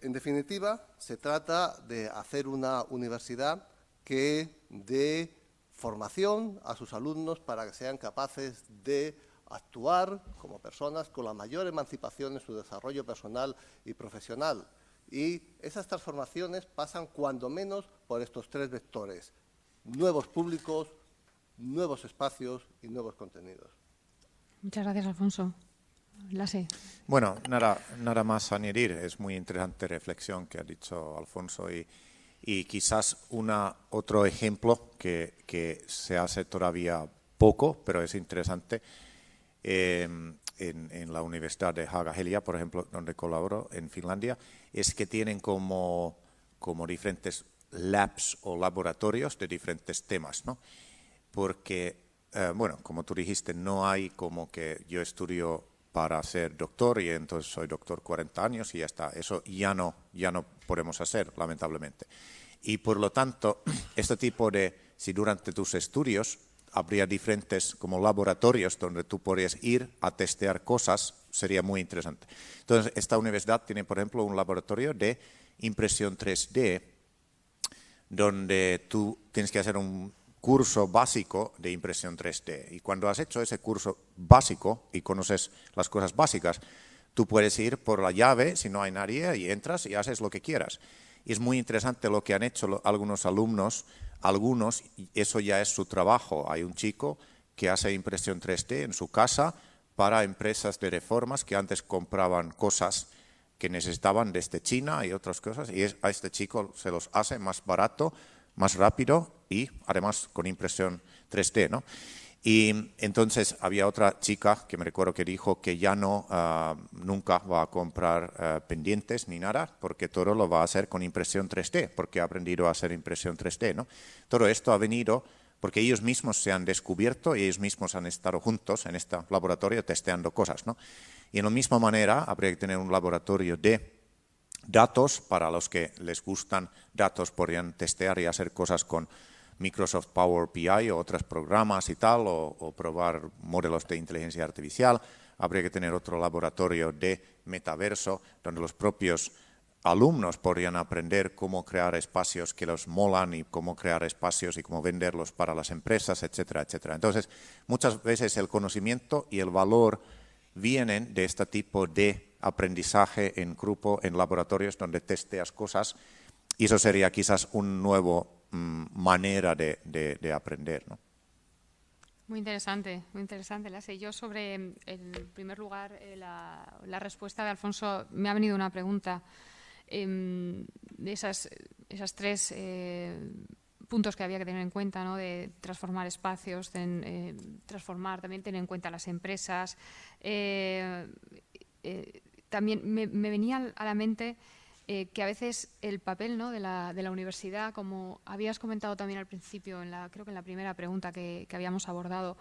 En definitiva, se trata de hacer una universidad que dé formación a sus alumnos para que sean capaces de actuar como personas con la mayor emancipación en su desarrollo personal y profesional. Y esas transformaciones pasan cuando menos por estos 3 vectores: nuevos públicos, nuevos espacios y nuevos contenidos. Muchas gracias, Alfonso. Lasse. Bueno, nada más añadir. Es muy interesante reflexión que ha dicho Alfonso y quizás otro ejemplo que se hace todavía poco, pero es interesante, en la Universidad de Haga-Helia, por ejemplo, donde colaboro en Finlandia, es que tienen como diferentes labs o laboratorios de diferentes temas, ¿no? Porque, bueno, como tú dijiste, no hay como que yo estudio para ser doctor y entonces soy doctor 40 años y ya está. Eso ya no podemos hacer, lamentablemente. Y por lo tanto, este tipo si durante tus estudios habría diferentes como laboratorios donde tú podrías ir a testear cosas, sería muy interesante. Entonces, esta universidad tiene, por ejemplo, un laboratorio de impresión 3D, donde tú tienes que hacer un curso básico de impresión 3D. Y cuando has hecho ese curso básico y conoces las cosas básicas, tú puedes ir por la llave si no hay nadie y entras y haces lo que quieras. Y es muy interesante lo que han hecho algunos alumnos, eso ya es su trabajo. Hay un chico que hace impresión 3D en su casa para empresas de reformas que antes compraban cosas que necesitaban desde China y otras cosas, y a este chico se los hace más barato, más rápido y además con impresión 3D, ¿no? Y entonces había otra chica que me recuerdo que dijo que ya nunca va a comprar pendientes ni nada, porque todo lo va a hacer con impresión 3D, porque ha aprendido a hacer impresión 3D, ¿no? Todo esto ha venido porque ellos mismos se han descubierto y ellos mismos han estado juntos en este laboratorio testeando cosas, ¿no? Y en la misma manera habría que tener un laboratorio de datos. Para los que les gustan datos podrían testear y hacer cosas con Microsoft Power BI o otros programas y tal, o probar modelos de inteligencia artificial. Habría que tener otro laboratorio de metaverso, donde los propios alumnos podrían aprender cómo crear espacios que los molan y cómo crear espacios y cómo venderlos para las empresas, etcétera, etcétera. Entonces, muchas veces el conocimiento y el valor vienen de este tipo de aprendizaje en grupo, en laboratorios donde testeas cosas, y eso sería quizás una nueva manera de aprender, ¿no? Muy interesante, Lasse. Yo sobre, en primer lugar, la respuesta de Alfonso, me ha venido una pregunta. De esas 3 puntos que había que tener en cuenta, ¿no? De transformar espacios, transformar, también tener en cuenta las empresas. también me venía a la mente que a veces el papel, ¿no?, de la universidad, como habías comentado también al principio, creo que en la primera pregunta que habíamos abordado,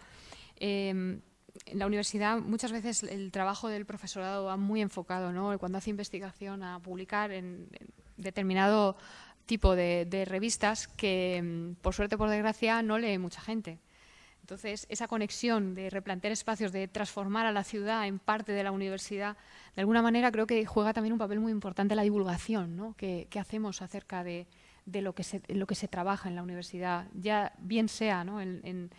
en la universidad muchas veces el trabajo del profesorado va muy enfocado, ¿no?, cuando hace investigación, a publicar en determinado tipo de revistas que, por suerte o por desgracia, no lee mucha gente. Entonces, esa conexión de replantear espacios, de transformar a la ciudad en parte de la universidad, de alguna manera creo que juega también un papel muy importante la divulgación, ¿no?, que hacemos acerca de lo que se trabaja en la universidad, ya bien sea, ¿no?, en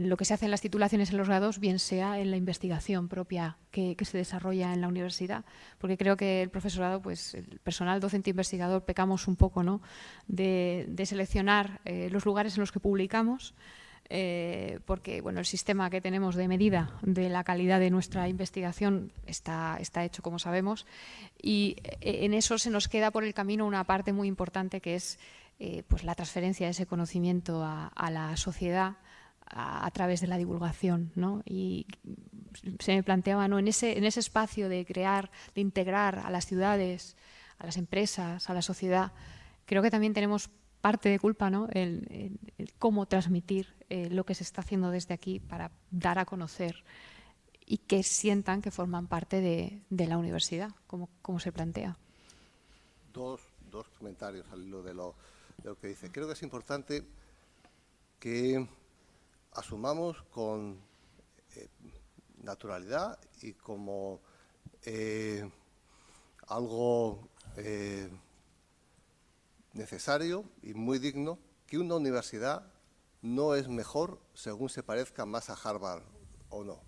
lo que se hace en las titulaciones en los grados, bien sea en la investigación propia que se desarrolla en la universidad. Porque creo que el profesorado, pues el personal docente investigador, pecamos un poco, ¿no?, de seleccionar los lugares en los que publicamos, porque bueno, el sistema que tenemos de medida de la calidad de nuestra investigación está hecho, como sabemos, y en eso se nos queda por el camino una parte muy importante, que es pues la transferencia de ese conocimiento a la sociedad a través de la divulgación, ¿no? Y se me planteaba, ¿no?, en ese espacio de crear, de integrar a las ciudades, a las empresas, a la sociedad, creo que también tenemos parte de culpa, ¿no?, el cómo transmitir lo que se está haciendo desde aquí para dar a conocer y que sientan que forman parte de la universidad, como se plantea. Dos comentarios al hilo de lo que dice. Creo que es importante que asumamos con naturalidad y como algo necesario y muy digno que una universidad no es mejor según se parezca más a Harvard o no.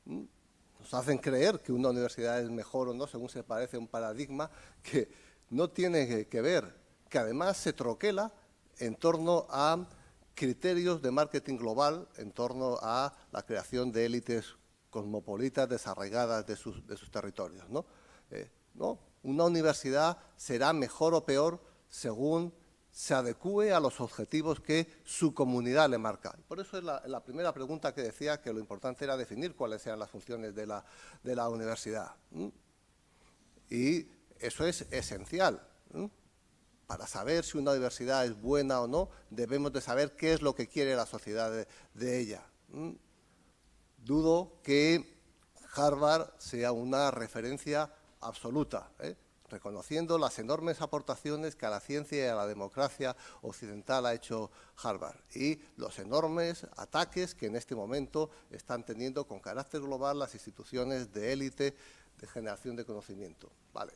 Nos hacen creer que una universidad es mejor o no según se parece a un paradigma que no tiene que ver, que además se troquela en torno a criterios de marketing global, en torno a la creación de élites cosmopolitas desarraigadas de sus territorios, ¿no? No, una universidad será mejor o peor según se adecúe a los objetivos que su comunidad le marca. Por eso es la primera pregunta que decía que lo importante era definir cuáles eran las funciones de la universidad. Y eso es esencial. Para saber si una universidad es buena o no, debemos de saber qué es lo que quiere la sociedad de ella. Dudo que Harvard sea una referencia absoluta, reconociendo las enormes aportaciones que a la ciencia y a la democracia occidental ha hecho Harvard y los enormes ataques que en este momento están teniendo con carácter global las instituciones de élite de generación de conocimiento. Vale,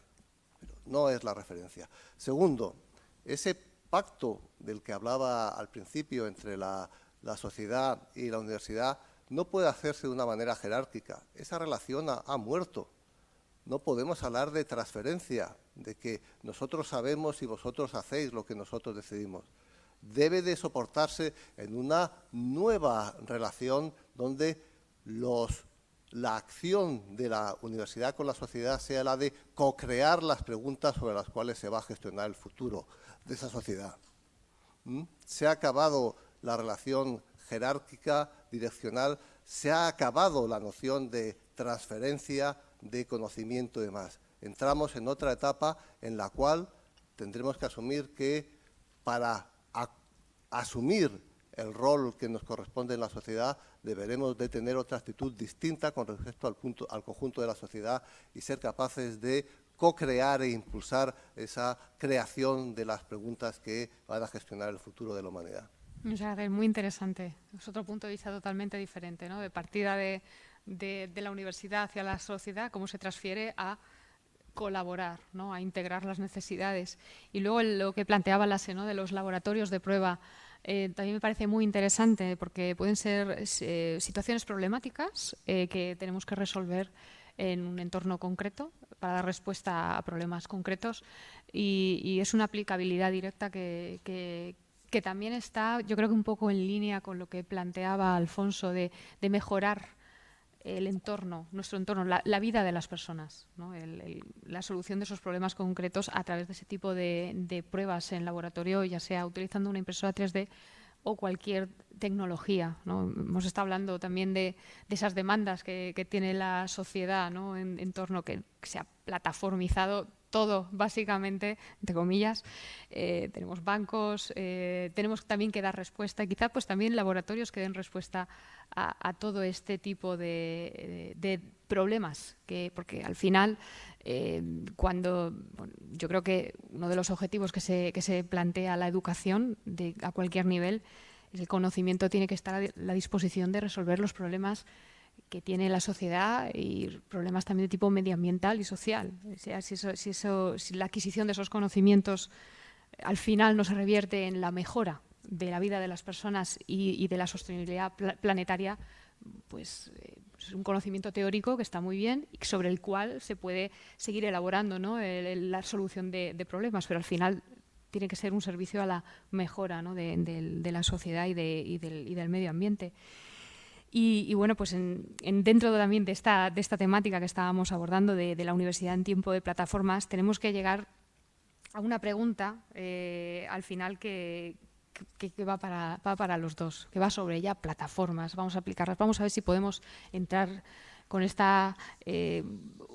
pero no es la referencia. Segundo, ese pacto del que hablaba al principio entre la sociedad y la universidad no puede hacerse de una manera jerárquica. Esa relación ha muerto. No podemos hablar de transferencia, de que nosotros sabemos y vosotros hacéis lo que nosotros decidimos. Debe de soportarse en una nueva relación donde la acción de la universidad con la sociedad sea la de co-crear las preguntas sobre las cuales se va a gestionar el futuro de esa sociedad. Se ha acabado la relación jerárquica, direccional, se ha acabado la noción de transferencia de conocimiento y demás. Entramos en otra etapa en la cual tendremos que asumir que para asumir el rol que nos corresponde en la sociedad deberemos de tener otra actitud distinta con respecto al conjunto de la sociedad y ser capaces de co-crear e impulsar esa creación de las preguntas que van a gestionar el futuro de la humanidad. O sea, es muy interesante. Es otro punto de vista totalmente diferente, ¿no? De partida de la universidad hacia la sociedad, cómo se transfiere a colaborar, ¿no?, a integrar las necesidades. Y luego lo que planteaba Lasse, ¿no?, de los laboratorios de prueba, también me parece muy interesante porque pueden ser situaciones problemáticas que tenemos que resolver en un entorno concreto para dar respuesta a problemas concretos y es una aplicabilidad directa que también está, yo creo que un poco en línea con lo que planteaba Alfonso de mejorar el entorno, nuestro entorno, la vida de las personas, ¿no? La solución de esos problemas concretos a través de ese tipo de pruebas en laboratorio, ya sea utilizando una impresora 3D o cualquier tecnología, ¿no? Hemos estado hablando también de esas demandas que tiene la sociedad, ¿no? En torno que se ha plataformizado todo, básicamente, entre comillas. Tenemos bancos, tenemos también que dar respuesta y quizá pues también laboratorios que den respuesta a todo este tipo de problemas, porque al final yo creo que uno de los objetivos que se plantea la educación a cualquier nivel es el conocimiento tiene que estar a la disposición de resolver los problemas que tiene la sociedad y problemas también de tipo medioambiental y social. O sea, si la adquisición de esos conocimientos al final no se revierte en la mejora de la vida de las personas y de la sostenibilidad planetaria, pues es un conocimiento teórico que está muy bien y sobre el cual se puede seguir elaborando, ¿no? La solución de problemas, pero al final tiene que ser un servicio a la mejora, ¿no? de la sociedad y del medio ambiente. Y bueno, pues dentro también de esta temática que estábamos abordando de la universidad en tiempo de plataformas, tenemos que llegar a una pregunta al final que va para los dos, que va sobre ya plataformas. Vamos a aplicarlas. Vamos a ver si podemos entrar con esta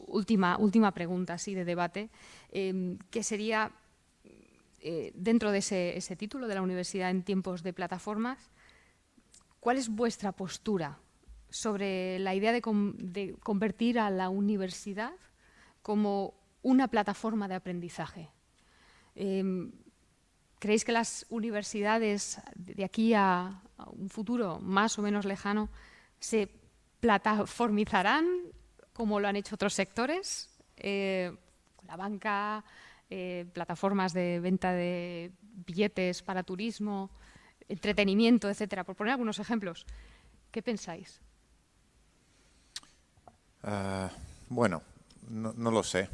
última pregunta así de debate, que sería, dentro de ese título de la universidad en tiempos de plataformas, ¿cuál es vuestra postura sobre la idea de convertir a la universidad como una plataforma de aprendizaje? ¿Creéis que las universidades de aquí a un futuro más o menos lejano se plataformizarán como lo han hecho otros sectores? La banca, plataformas de venta de billetes para turismo, entretenimiento, etcétera, por poner algunos ejemplos. ¿Qué pensáis? Bueno, no lo sé.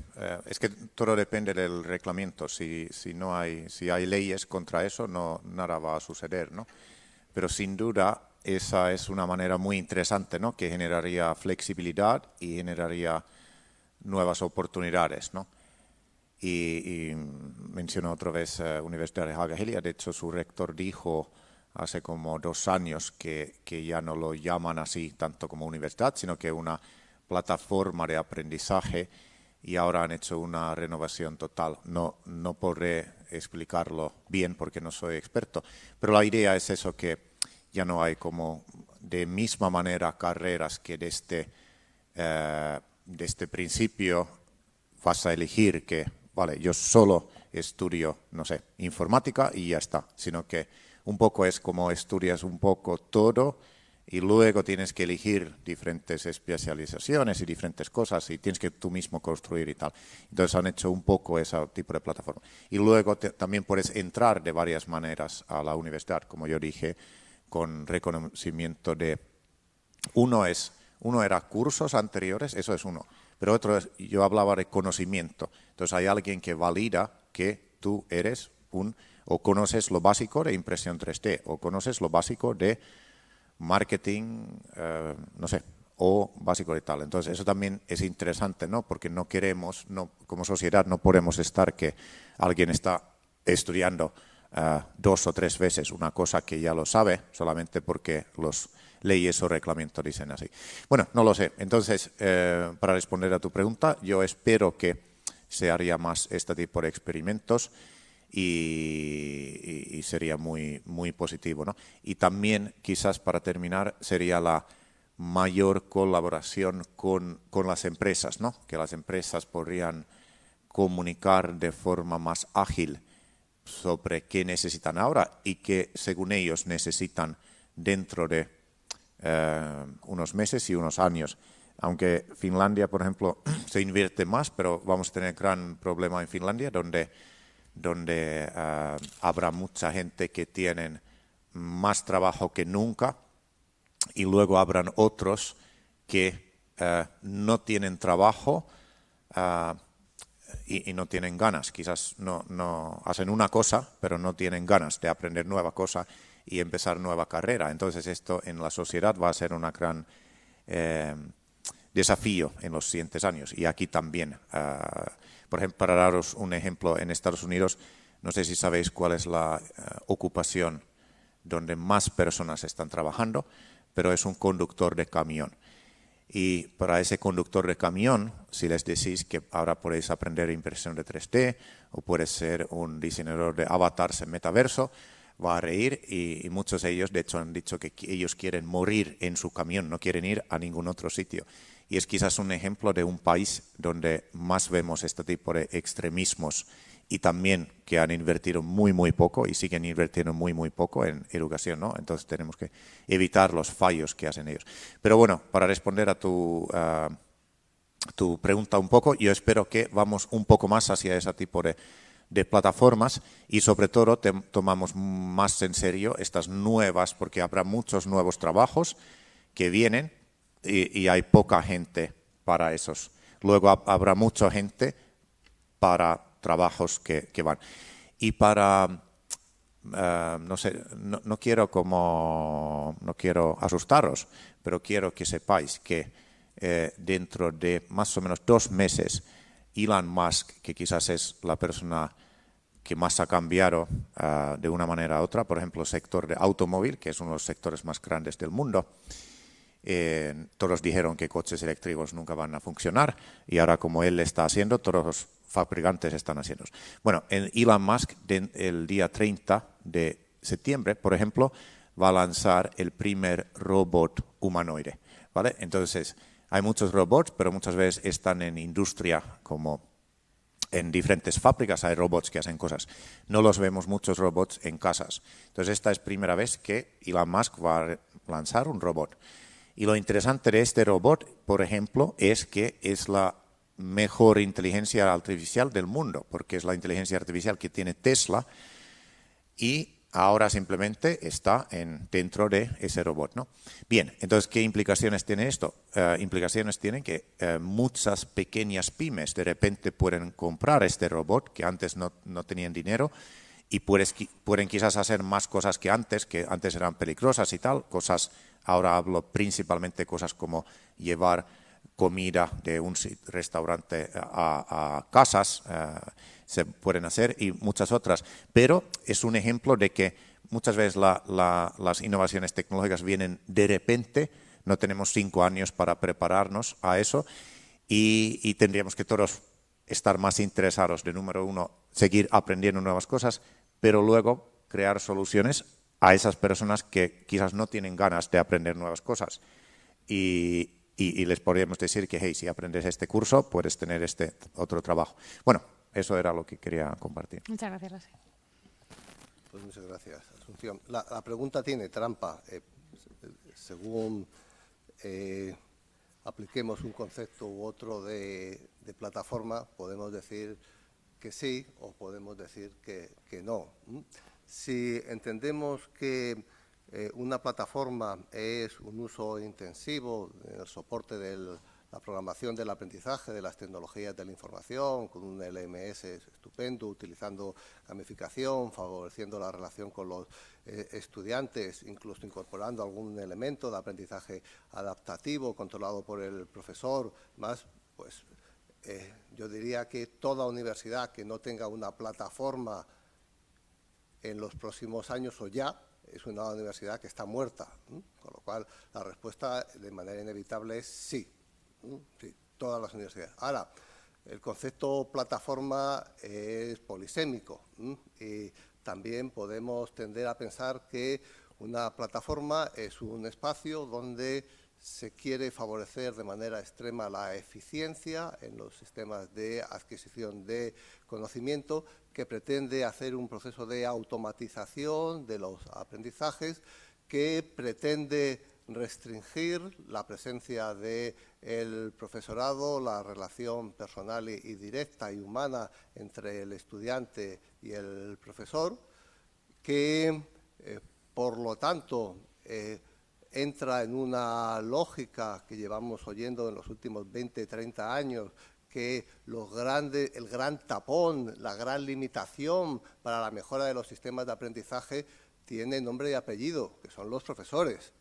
Es que todo depende del reglamento. Si hay leyes contra eso, nada va a suceder, ¿no? Pero sin duda esa es una manera muy interesante, ¿no? Que generaría flexibilidad y generaría nuevas oportunidades, ¿no? Y menciono otra vez Universidad de Haga-Helia. De hecho, su rector dijo hace como 2 años que ya no lo llaman así tanto como universidad, sino que una plataforma de aprendizaje, y ahora han hecho una renovación total. No podré explicarlo bien porque no soy experto, pero la idea es eso, que ya no hay como de misma manera carreras que desde principio vas a elegir que, vale, yo solo estudio, no sé, informática y ya está, sino que un poco es como estudias un poco todo y luego tienes que elegir diferentes especializaciones y diferentes cosas y tienes que tú mismo construir y tal. Entonces han hecho un poco ese tipo de plataforma. Y luego también puedes entrar de varias maneras a la universidad, como yo dije, con reconocimiento de... Uno era cursos anteriores, eso es uno. Pero otro es, yo hablaba de conocimiento. Entonces hay alguien que valida que tú eres o conoces lo básico de impresión 3D, o conoces lo básico de marketing, no sé, o básico de tal. Entonces eso también es interesante, ¿no? Porque no queremos, como sociedad no podemos estar que alguien está estudiando 2 o 3 veces una cosa que ya lo sabe, solamente porque los leyes o reglamentos dicen así. Bueno, no lo sé. Entonces, para responder a tu pregunta, yo espero que se haría más este tipo de experimentos y sería muy, muy positivo, ¿no? Y también, quizás para terminar, sería la mayor colaboración con las empresas, ¿no? Que las empresas podrían comunicar de forma más ágil sobre qué necesitan ahora y qué, según ellos, necesitan dentro de unos meses y unos años. Aunque Finlandia, por ejemplo, se invierte más, pero vamos a tener gran problema en Finlandia, donde habrá mucha gente que tienen más trabajo que nunca y luego habrán otros que no tienen trabajo y no tienen ganas. Quizás no hacen una cosa, pero no tienen ganas de aprender nueva cosa y empezar nueva carrera. Entonces esto en la sociedad va a ser un gran desafío en los siguientes años. Y aquí también, por ejemplo, para daros un ejemplo, en Estados Unidos, no sé si sabéis cuál es la ocupación donde más personas están trabajando, pero es un conductor de camión. Y para ese conductor de camión, si les decís que ahora podéis aprender impresión de 3D o puedes ser un diseñador de avatars en metaverso, va a reír y muchos de ellos, de hecho, han dicho que ellos quieren morir en su camión, no quieren ir a ningún otro sitio. Y es quizás un ejemplo de un país donde más vemos este tipo de extremismos y también que han invertido muy poco y siguen invirtiendo muy poco en educación, ¿no? Entonces tenemos que evitar los fallos que hacen ellos. Pero bueno, para responder a tu pregunta un poco, yo espero que vamos un poco más hacia ese tipo de plataformas y sobre todo tomamos más en serio estas nuevas, porque habrá muchos nuevos trabajos que vienen y hay poca gente para esos. Luego habrá mucha gente para trabajos que van. Y para, no sé, no quiero asustaros, pero quiero que sepáis que dentro de más o menos 2 meses, Elon Musk, que quizás es la persona que más ha cambiado de una manera a otra, por ejemplo, el sector de automóvil, que es uno de los sectores más grandes del mundo, todos dijeron que coches eléctricos nunca van a funcionar y ahora como él está haciendo, todos los fabricantes están haciendo. Bueno, Elon Musk el día 30 de septiembre, por ejemplo, va a lanzar el primer robot humanoide, ¿vale? Entonces, hay muchos robots, pero muchas veces están en industria como en diferentes fábricas hay robots que hacen cosas. No los vemos muchos robots en casas. Entonces, esta es primera vez que Elon Musk va a lanzar un robot. Y lo interesante de este robot, por ejemplo, es que es la mejor inteligencia artificial del mundo, porque es la inteligencia artificial que tiene Tesla y ahora simplemente está dentro de ese robot, ¿no? Bien, entonces, ¿qué implicaciones tiene esto? Implicaciones tienen que muchas pequeñas pymes de repente pueden comprar este robot que antes no tenían dinero y pueden quizás hacer más cosas que antes eran peligrosas y tal, cosas, ahora hablo principalmente cosas como llevar comida de un restaurante a casas, se pueden hacer y muchas otras. Pero es un ejemplo de que muchas veces las innovaciones tecnológicas vienen de repente, no tenemos 5 años para prepararnos a eso y tendríamos que todos estar más interesados de, número uno, seguir aprendiendo nuevas cosas, pero luego crear soluciones a esas personas que quizás no tienen ganas de aprender nuevas cosas. Y les podríamos decir que, hey, si aprendes este curso, puedes tener este otro trabajo. Bueno, eso era lo que quería compartir. Muchas gracias, José. Pues muchas gracias, Asunción. La pregunta tiene trampa. Según apliquemos un concepto u otro de plataforma, podemos decir que sí o podemos decir que no. Si entendemos que una plataforma es un uso intensivo en el soporte de la programación del aprendizaje, de las tecnologías de la información, con un LMS estupendo, utilizando gamificación, favoreciendo la relación con los estudiantes, incluso incorporando algún elemento de aprendizaje adaptativo controlado por el profesor, más, pues yo diría que toda universidad que no tenga una plataforma en los próximos años o ya, es una universidad que está muerta, con lo cual la respuesta de manera inevitable es sí, sí, todas las universidades. Ahora, el concepto plataforma es polisémico y también podemos tender a pensar que una plataforma es un espacio donde se quiere favorecer de manera extrema la eficiencia en los sistemas de adquisición de conocimiento, que pretende hacer un proceso de automatización de los aprendizajes, que pretende restringir la presencia del profesorado, la relación personal y directa y humana entre el estudiante y el profesor, que por lo tanto entra en una lógica que llevamos oyendo en los últimos 20, 30 años, que el gran tapón, la gran limitación para la mejora de los sistemas de aprendizaje tiene nombre y apellido, que son los profesores.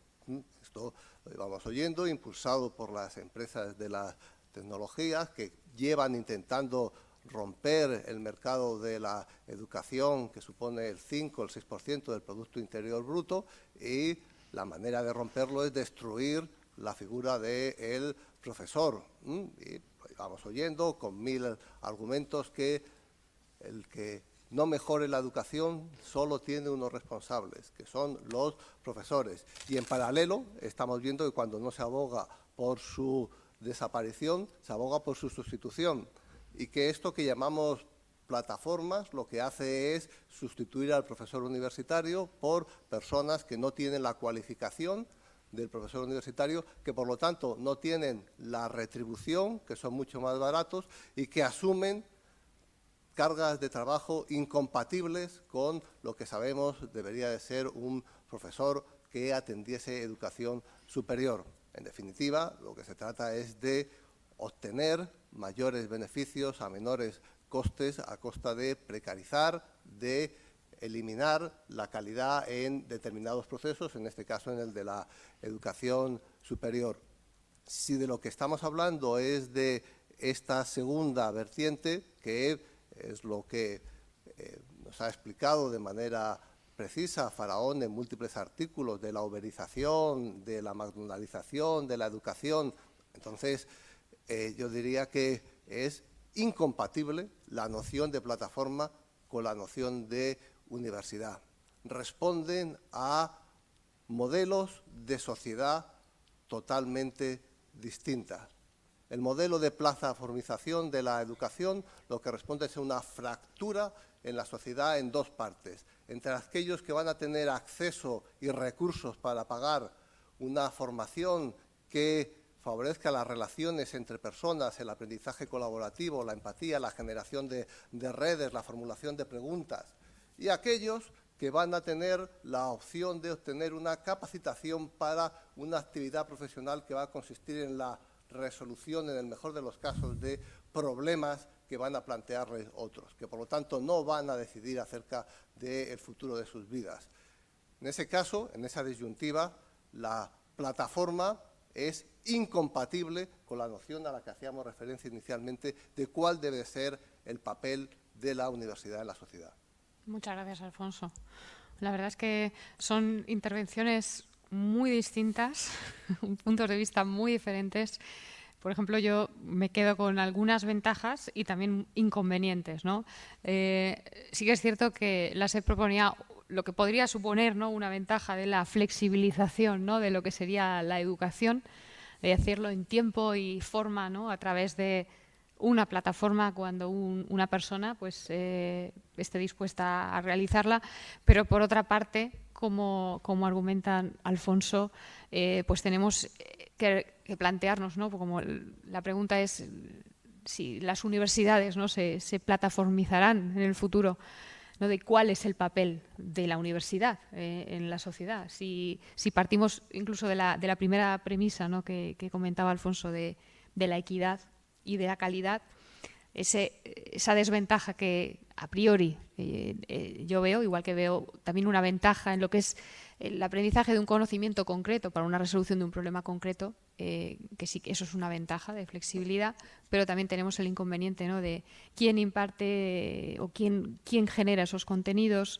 Esto lo llevamos oyendo, impulsado por las empresas de las tecnologías que llevan intentando romper el mercado de la educación, que supone el 5 o el 6% del Producto Interior Bruto, y la manera de romperlo es destruir la figura del profesor. Y vamos oyendo con 1000 argumentos que el que no mejore la educación solo tiene unos responsables, que son los profesores. Y en paralelo estamos viendo que cuando no se aboga por su desaparición, se aboga por su sustitución. Y que esto que llamamos plataformas lo que hace es sustituir al profesor universitario por personas que no tienen la cualificación del profesor universitario, que por lo tanto no tienen la retribución, que son mucho más baratos, y que asumen cargas de trabajo incompatibles con lo que sabemos debería de ser un profesor que atendiese educación superior. En definitiva, lo que se trata es de obtener mayores beneficios a menores costes a costa de precarizar, de eliminar la calidad en determinados procesos, en este caso en el de la educación superior. Si de lo que estamos hablando es de esta segunda vertiente, que es lo que nos ha explicado de manera precisa Faraón en múltiples artículos de la uberización, de la McDonaldización, de la educación, entonces yo diría que es incompatible la noción de plataforma con la noción de universidad. Responden a modelos de sociedad totalmente distintas. El modelo de plataformización de la educación lo que responde es a una fractura en la sociedad en dos partes, entre aquellos que van a tener acceso y recursos para pagar una formación que favorezca las relaciones entre personas, el aprendizaje colaborativo, la empatía, la generación de redes, la formulación de preguntas, y aquellos que van a tener la opción de obtener una capacitación para una actividad profesional que va a consistir en la resolución, en el mejor de los casos, de problemas que van a plantearles otros, que por lo tanto no van a decidir acerca del futuro de sus vidas. En ese caso, en esa disyuntiva, la plataforma es incompatible con la noción a la que hacíamos referencia inicialmente de cuál debe ser el papel de la universidad en la sociedad. Muchas gracias, Alfonso. La verdad es que son intervenciones muy distintas, puntos de vista muy diferentes. Por ejemplo, yo me quedo con algunas ventajas y también inconvenientes, ¿no? Sí que es cierto que la SED proponía lo que podría suponer, ¿no?, una ventaja de la flexibilización, ¿no?, de lo que sería la educación, de hacerlo en tiempo y forma, ¿no?, a través de una plataforma cuando una persona pues, esté dispuesta a realizarla, pero por otra parte, como argumenta Alfonso, pues tenemos que plantearnos, ¿no?, como la pregunta es si las universidades, ¿no?, se plataformizarán en el futuro, ¿no?, de cuál es el papel de la universidad en la sociedad. Si partimos incluso de la primera premisa, ¿no?, que comentaba Alfonso, de la equidad y de la calidad, esa desventaja que a priori yo veo, igual que veo también una ventaja en lo que es el aprendizaje de un conocimiento concreto para una resolución de un problema concreto, que sí que eso es una ventaja de flexibilidad, pero también tenemos el inconveniente, ¿no?, de quién imparte o quién genera esos contenidos.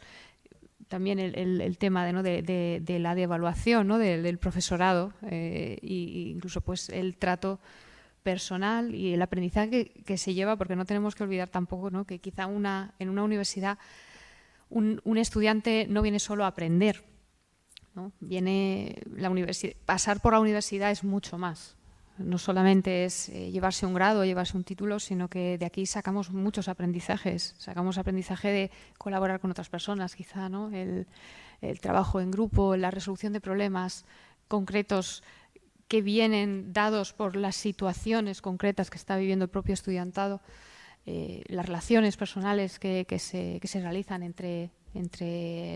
También el tema ¿no?, de la devaluación, ¿no?, del profesorado e incluso pues el trato personal y el aprendizaje que se lleva, porque no tenemos que olvidar tampoco, ¿no?, que quizá en una universidad un estudiante no viene solo a aprender, ¿no? Pasar por la universidad es mucho más. No solamente es llevarse un grado, llevarse un título, sino que de aquí sacamos muchos aprendizajes. Sacamos aprendizaje de colaborar con otras personas, quizá, ¿no?, el trabajo en grupo, la resolución de problemas concretos que vienen dados por las situaciones concretas que está viviendo el propio estudiantado, las relaciones personales que se realizan entre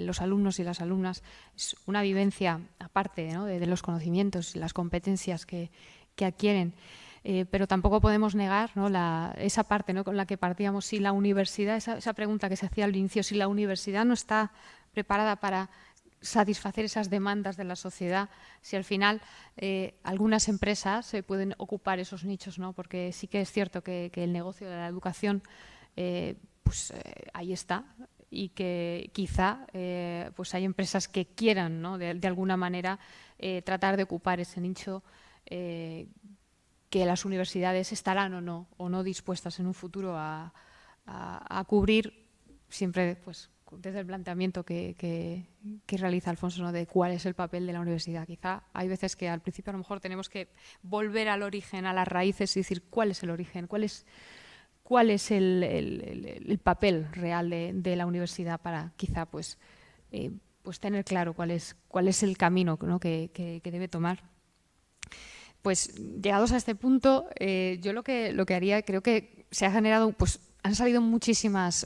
los alumnos y las alumnas. Es una vivencia aparte, ¿no?, de los conocimientos y las competencias que adquieren. Pero tampoco podemos negar, ¿no?, esa parte, ¿no?, con la que partíamos. Si la universidad, esa pregunta que se hacía al inicio, si la universidad no está preparada para satisfacer esas demandas de la sociedad, si al final algunas empresas se pueden ocupar esos nichos, ¿no?, porque sí que es cierto que el negocio de la educación ahí está. Y que quizá pues hay empresas que quieran, ¿no?, de alguna manera tratar de ocupar ese nicho que las universidades estarán o no dispuestas en un futuro a cubrir, siempre pues desde el planteamiento que realiza Alfonso, ¿no?, de cuál es el papel de la universidad. Quizá hay veces que al principio a lo mejor tenemos que volver al origen, a las raíces y decir cuál es el origen, cuál es el papel real de la universidad para quizá pues tener claro cuál es el camino, ¿no?, que debe tomar. Pues llegados a este punto, yo lo que haría, creo que se ha generado, pues han salido muchísimas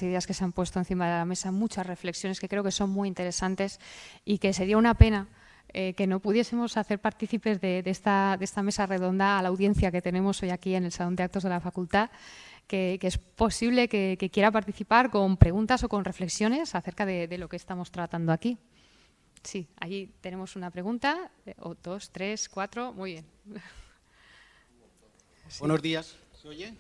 ideas que se han puesto encima de la mesa, muchas reflexiones que creo que son muy interesantes y que sería una pena que no pudiésemos hacer partícipes de esta mesa redonda a la audiencia que tenemos hoy aquí en el Salón de Actos de la Facultad, que es posible que quiera participar con preguntas o con reflexiones acerca de lo que estamos tratando aquí. Sí, allí tenemos una pregunta, o 2, 3, 4, muy bien. Sí. Buenos días, ¿se oye?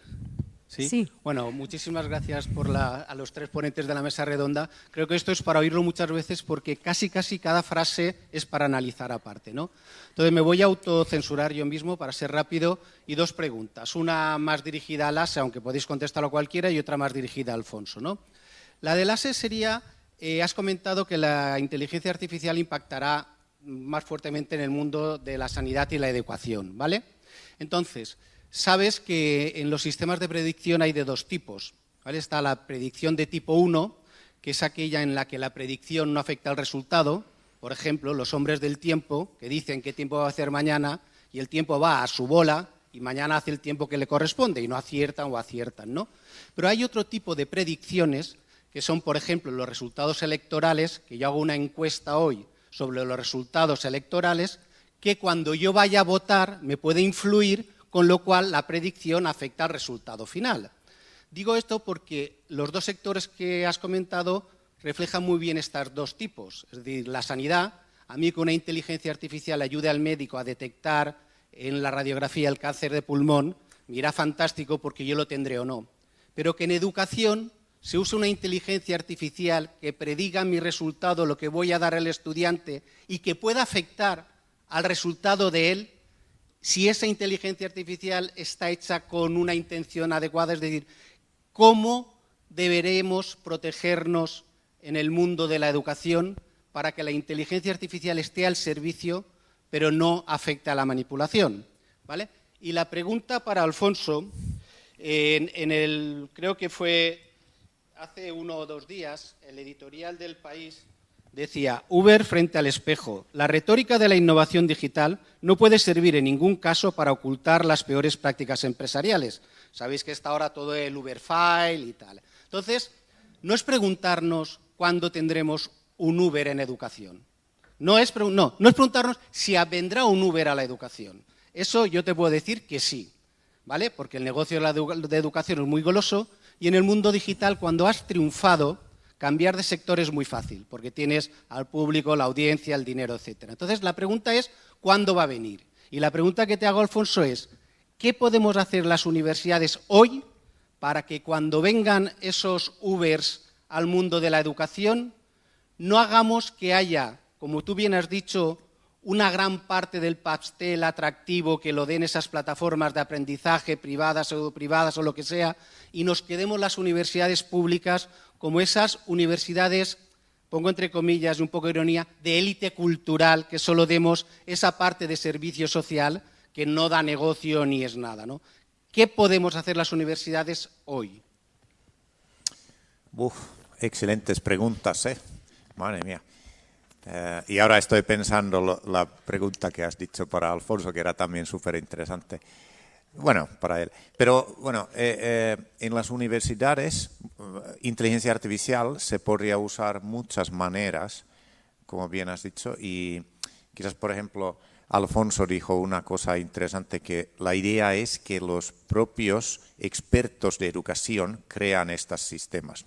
¿Sí? Sí. Bueno, muchísimas gracias a los tres ponentes de la mesa redonda. Creo que esto es para oírlo muchas veces porque casi cada frase es para analizar aparte, ¿no? Entonces me voy a autocensurar yo mismo para ser rápido y 2 preguntas. Una más dirigida a Lasse, aunque podéis contestarlo cualquiera, y otra más dirigida a Alfonso, ¿no? La de Lasse sería, has comentado que la inteligencia artificial impactará más fuertemente en el mundo de la sanidad y la educación, ¿vale? Entonces, sabes que en los sistemas de predicción hay de 2 tipos, ¿vale? Está la predicción de tipo 1, que es aquella en la que la predicción no afecta al resultado. Por ejemplo, los hombres del tiempo, que dicen qué tiempo va a hacer mañana y el tiempo va a su bola y mañana hace el tiempo que le corresponde y no aciertan o aciertan, ¿no? Pero hay otro tipo de predicciones que son, por ejemplo, los resultados electorales, que yo hago una encuesta hoy sobre los resultados electorales, que cuando yo vaya a votar me puede influir, con lo cual la predicción afecta al resultado final. Digo esto porque los 2 sectores que has comentado reflejan muy bien estos 2 tipos. Es decir, la sanidad, a mí que una inteligencia artificial ayude al médico a detectar en la radiografía el cáncer de pulmón, me irá fantástico porque yo lo tendré o no. Pero que en educación se use una inteligencia artificial que prediga mi resultado, lo que voy a dar al estudiante y que pueda afectar al resultado de él, si esa inteligencia artificial está hecha con una intención adecuada, es decir, cómo deberemos protegernos en el mundo de la educación para que la inteligencia artificial esté al servicio, pero no afecte a la manipulación, ¿vale? Y la pregunta para Alfonso, creo que fue hace 1 o 2 días, el editorial del País decía: Uber frente al espejo. La retórica de la innovación digital no puede servir en ningún caso para ocultar las peores prácticas empresariales. Sabéis que está ahora todo el Uber File y tal. Entonces, no es preguntarnos cuándo tendremos un Uber en educación. No es preguntarnos si vendrá un Uber a la educación. Eso yo te puedo decir que sí, ¿vale? Porque el negocio de educación es muy goloso y en el mundo digital, cuando has triunfado, cambiar de sector es muy fácil, porque tienes al público, la audiencia, el dinero, etcétera. Entonces, la pregunta es, ¿cuándo va a venir? Y la pregunta que te hago, Alfonso, es, ¿qué podemos hacer las universidades hoy para que cuando vengan esos Ubers al mundo de la educación, no hagamos que haya, como tú bien has dicho, una gran parte del pastel atractivo que lo den esas plataformas de aprendizaje privadas, pseudoprivadas o lo que sea, y nos quedemos las universidades públicas como esas universidades, pongo entre comillas y un poco de ironía, de élite cultural, que solo demos esa parte de servicio social que no da negocio ni es nada, ¿no? ¿Qué podemos hacer las universidades hoy? Excelentes preguntas, ¿eh? Madre mía. Y ahora estoy pensando la pregunta que has dicho para Alfonso, que era también súper interesante. Bueno, para él. Pero bueno, en las universidades, inteligencia artificial se podría usar muchas maneras, como bien has dicho, y quizás, por ejemplo, Alfonso dijo una cosa interesante, que la idea es que los propios expertos de educación crean estos sistemas,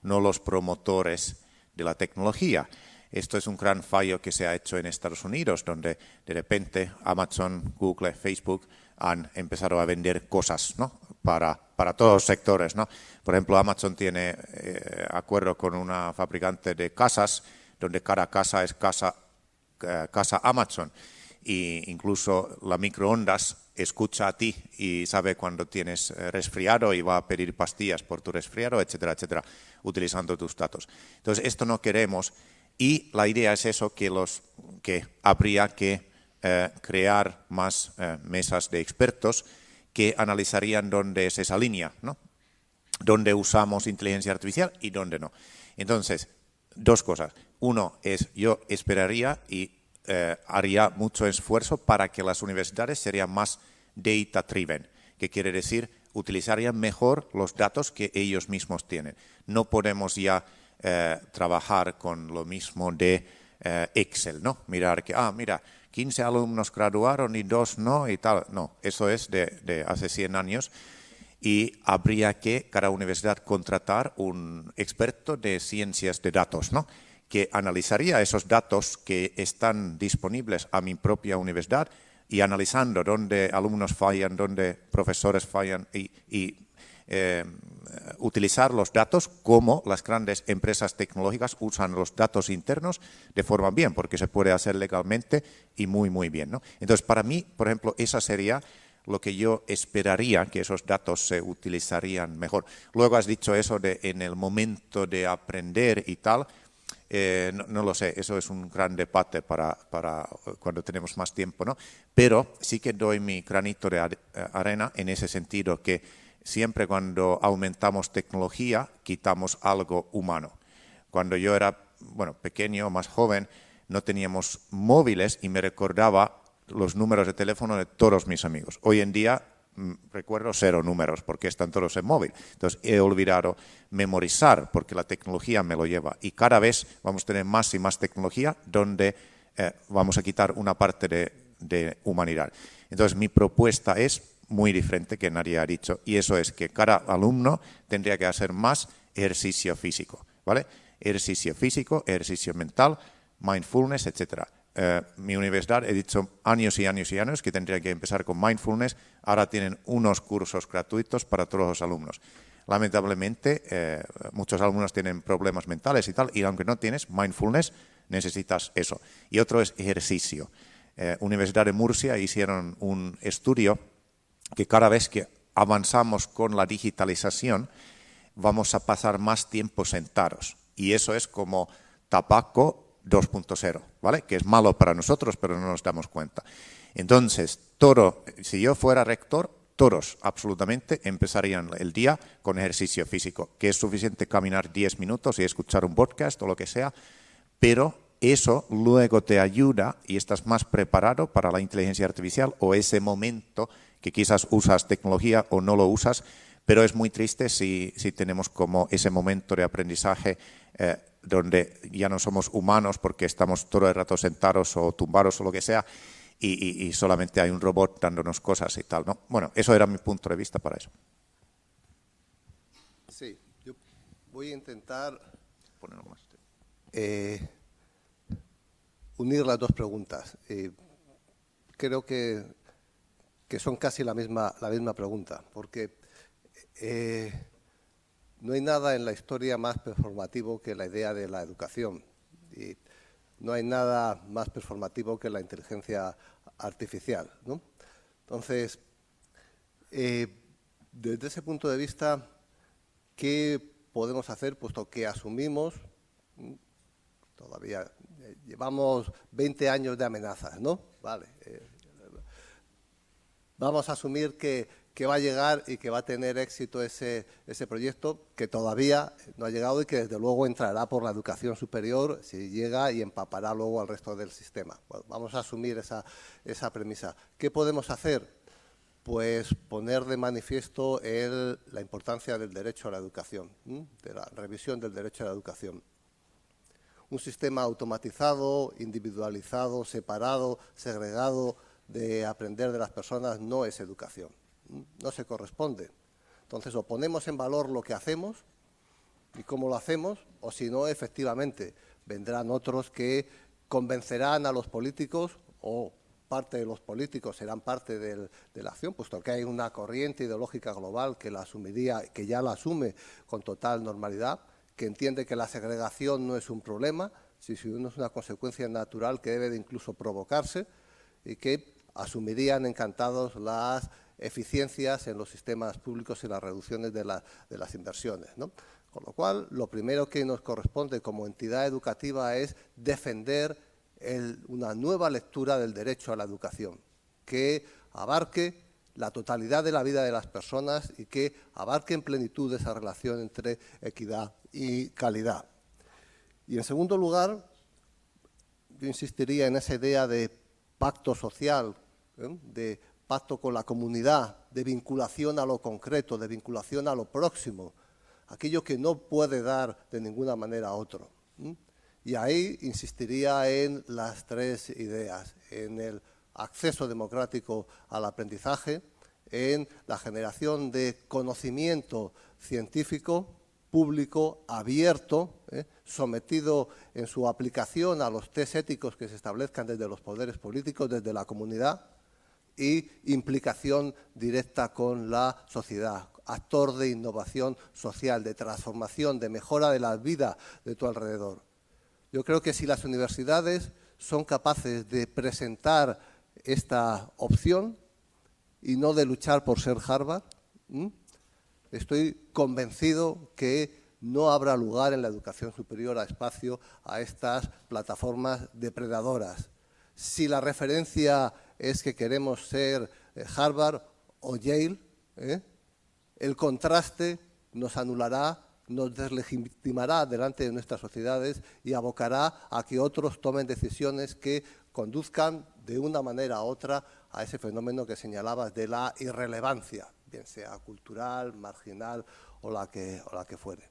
no los promotores de la tecnología. Esto es un gran fallo que se ha hecho en Estados Unidos, donde de repente Amazon, Google, Facebook han empezado a vender cosas, ¿no? para todos los sectores, ¿no? Por ejemplo, Amazon tiene acuerdo con una fabricante de casas, donde cada casa es casa Amazon, e incluso la microondas escucha a ti y sabe cuando tienes resfriado y va a pedir pastillas por tu resfriado, etcétera, etcétera, utilizando tus datos. Entonces, esto no queremos, y la idea es eso, que habría que crear más mesas de expertos que analizarían dónde es esa línea, ¿no? Dónde usamos inteligencia artificial y dónde no. Entonces, dos cosas. Uno es, yo esperaría y haría mucho esfuerzo para que las universidades serían más data-driven, que quiere decir utilizarían mejor los datos que ellos mismos tienen. No podemos ya trabajar con lo mismo de Excel, ¿no? Mirar que, mira, 15 alumnos graduaron y 2 no y tal. No, eso es de hace 100 años. Y habría que, cada universidad, contratar un experto de ciencias de datos, ¿no? Que analizaría esos datos que están disponibles a mi propia universidad y analizando dónde alumnos fallan, dónde profesores fallan y utilizar los datos como las grandes empresas tecnológicas usan los datos internos de forma bien, porque se puede hacer legalmente y muy, muy bien, ¿no? Entonces, para mí, por ejemplo, esa sería lo que yo esperaría, que esos datos se utilizarían mejor. Luego has dicho eso de en el momento de aprender y tal. No lo sé, eso es un gran debate para cuando tenemos más tiempo, ¿no? Pero sí que doy mi granito de arena en ese sentido, que siempre cuando aumentamos tecnología quitamos algo humano. Cuando yo era pequeño, más joven, no teníamos móviles y me recordaba los números de teléfono de todos mis amigos. Hoy en día recuerdo 0 números porque están todos en móvil. Entonces he olvidado memorizar porque la tecnología me lo lleva. Y cada vez vamos a tener más y más tecnología donde vamos a quitar una parte de humanidad. Entonces mi propuesta es muy diferente que nadie ha dicho, y eso es que cada alumno tendría que hacer más ejercicio físico, ¿vale? Ejercicio físico, ejercicio mental, mindfulness, etcétera. Mi universidad, he dicho años y años y años que tendría que empezar con mindfulness. Ahora tienen unos cursos gratuitos para todos los alumnos. Lamentablemente, muchos alumnos tienen problemas mentales y tal, y aunque no tienes mindfulness, necesitas eso. Y otro es ejercicio. Universidad de Murcia hicieron un estudio que cada vez que avanzamos con la digitalización, vamos a pasar más tiempo sentados. Y eso es como tabaco 2.0, ¿vale? Que es malo para nosotros, pero no nos damos cuenta. Entonces, si yo fuera rector, todos absolutamente empezarían el día con ejercicio físico, que es suficiente caminar 10 minutos y escuchar un podcast o lo que sea, pero eso luego te ayuda y estás más preparado para la inteligencia artificial o ese momento que quizás usas tecnología o no lo usas, pero es muy triste si tenemos como ese momento de aprendizaje donde ya no somos humanos porque estamos todo el rato sentados o tumbados o lo que sea y solamente hay un robot dándonos cosas y tal, ¿no? Bueno, eso era mi punto de vista para eso. Sí, yo voy a intentar unir las dos preguntas. Creo que son casi la misma pregunta, porque no hay nada en la historia más performativo que la idea de la educación, y no hay nada más performativo que la inteligencia artificial, ¿no? Entonces, desde ese punto de vista, ¿qué podemos hacer? Puesto que asumimos, todavía llevamos 20 años de amenazas, ¿no? Vale. Vamos a asumir que va a llegar y que va a tener éxito ese proyecto, que todavía no ha llegado y que desde luego entrará por la educación superior si llega y empapará luego al resto del sistema. Bueno, vamos a asumir esa premisa. ¿Qué podemos hacer? Pues poner de manifiesto la importancia del derecho a la educación, de la revisión del derecho a la educación. Un sistema automatizado, individualizado, separado, segregado, de aprender de las personas no es educación, no se corresponde. Entonces, o ponemos en valor lo que hacemos y cómo lo hacemos, o si no, efectivamente, vendrán otros que convencerán a los políticos o parte de los políticos serán parte de la acción, puesto que hay una corriente ideológica global que la asumiría, que ya la asume con total normalidad, que entiende que la segregación no es un problema, sino es una consecuencia natural que debe de incluso provocarse, y que asumirían encantados las eficiencias en los sistemas públicos y las reducciones de las inversiones, ¿no? Con lo cual, lo primero que nos corresponde como entidad educativa es defender una nueva lectura del derecho a la educación, que abarque la totalidad de la vida de las personas y que abarque en plenitud esa relación entre equidad y calidad. Y en segundo lugar, yo insistiría en esa idea de pacto social, de pacto con la comunidad, de vinculación a lo concreto, de vinculación a lo próximo, aquello que no puede dar de ninguna manera a otro. Y ahí insistiría en las tres ideas, en el acceso democrático al aprendizaje, en la generación de conocimiento científico, público, abierto, sometido en su aplicación a los test éticos que se establezcan desde los poderes políticos, desde la comunidad, y implicación directa con la sociedad, actor de innovación social, de transformación, de mejora de la vida de tu alrededor. Yo creo que si las universidades son capaces de presentar esta opción y no de luchar por ser Harvard, estoy convencido que no habrá lugar en la educación superior a espacio a estas plataformas depredadoras. Si la referencia es que queremos ser Harvard o Yale, el contraste nos anulará, nos deslegitimará delante de nuestras sociedades y abocará a que otros tomen decisiones que conduzcan de una manera u otra a ese fenómeno que señalabas de la irrelevancia, bien sea cultural, marginal o la que fuere.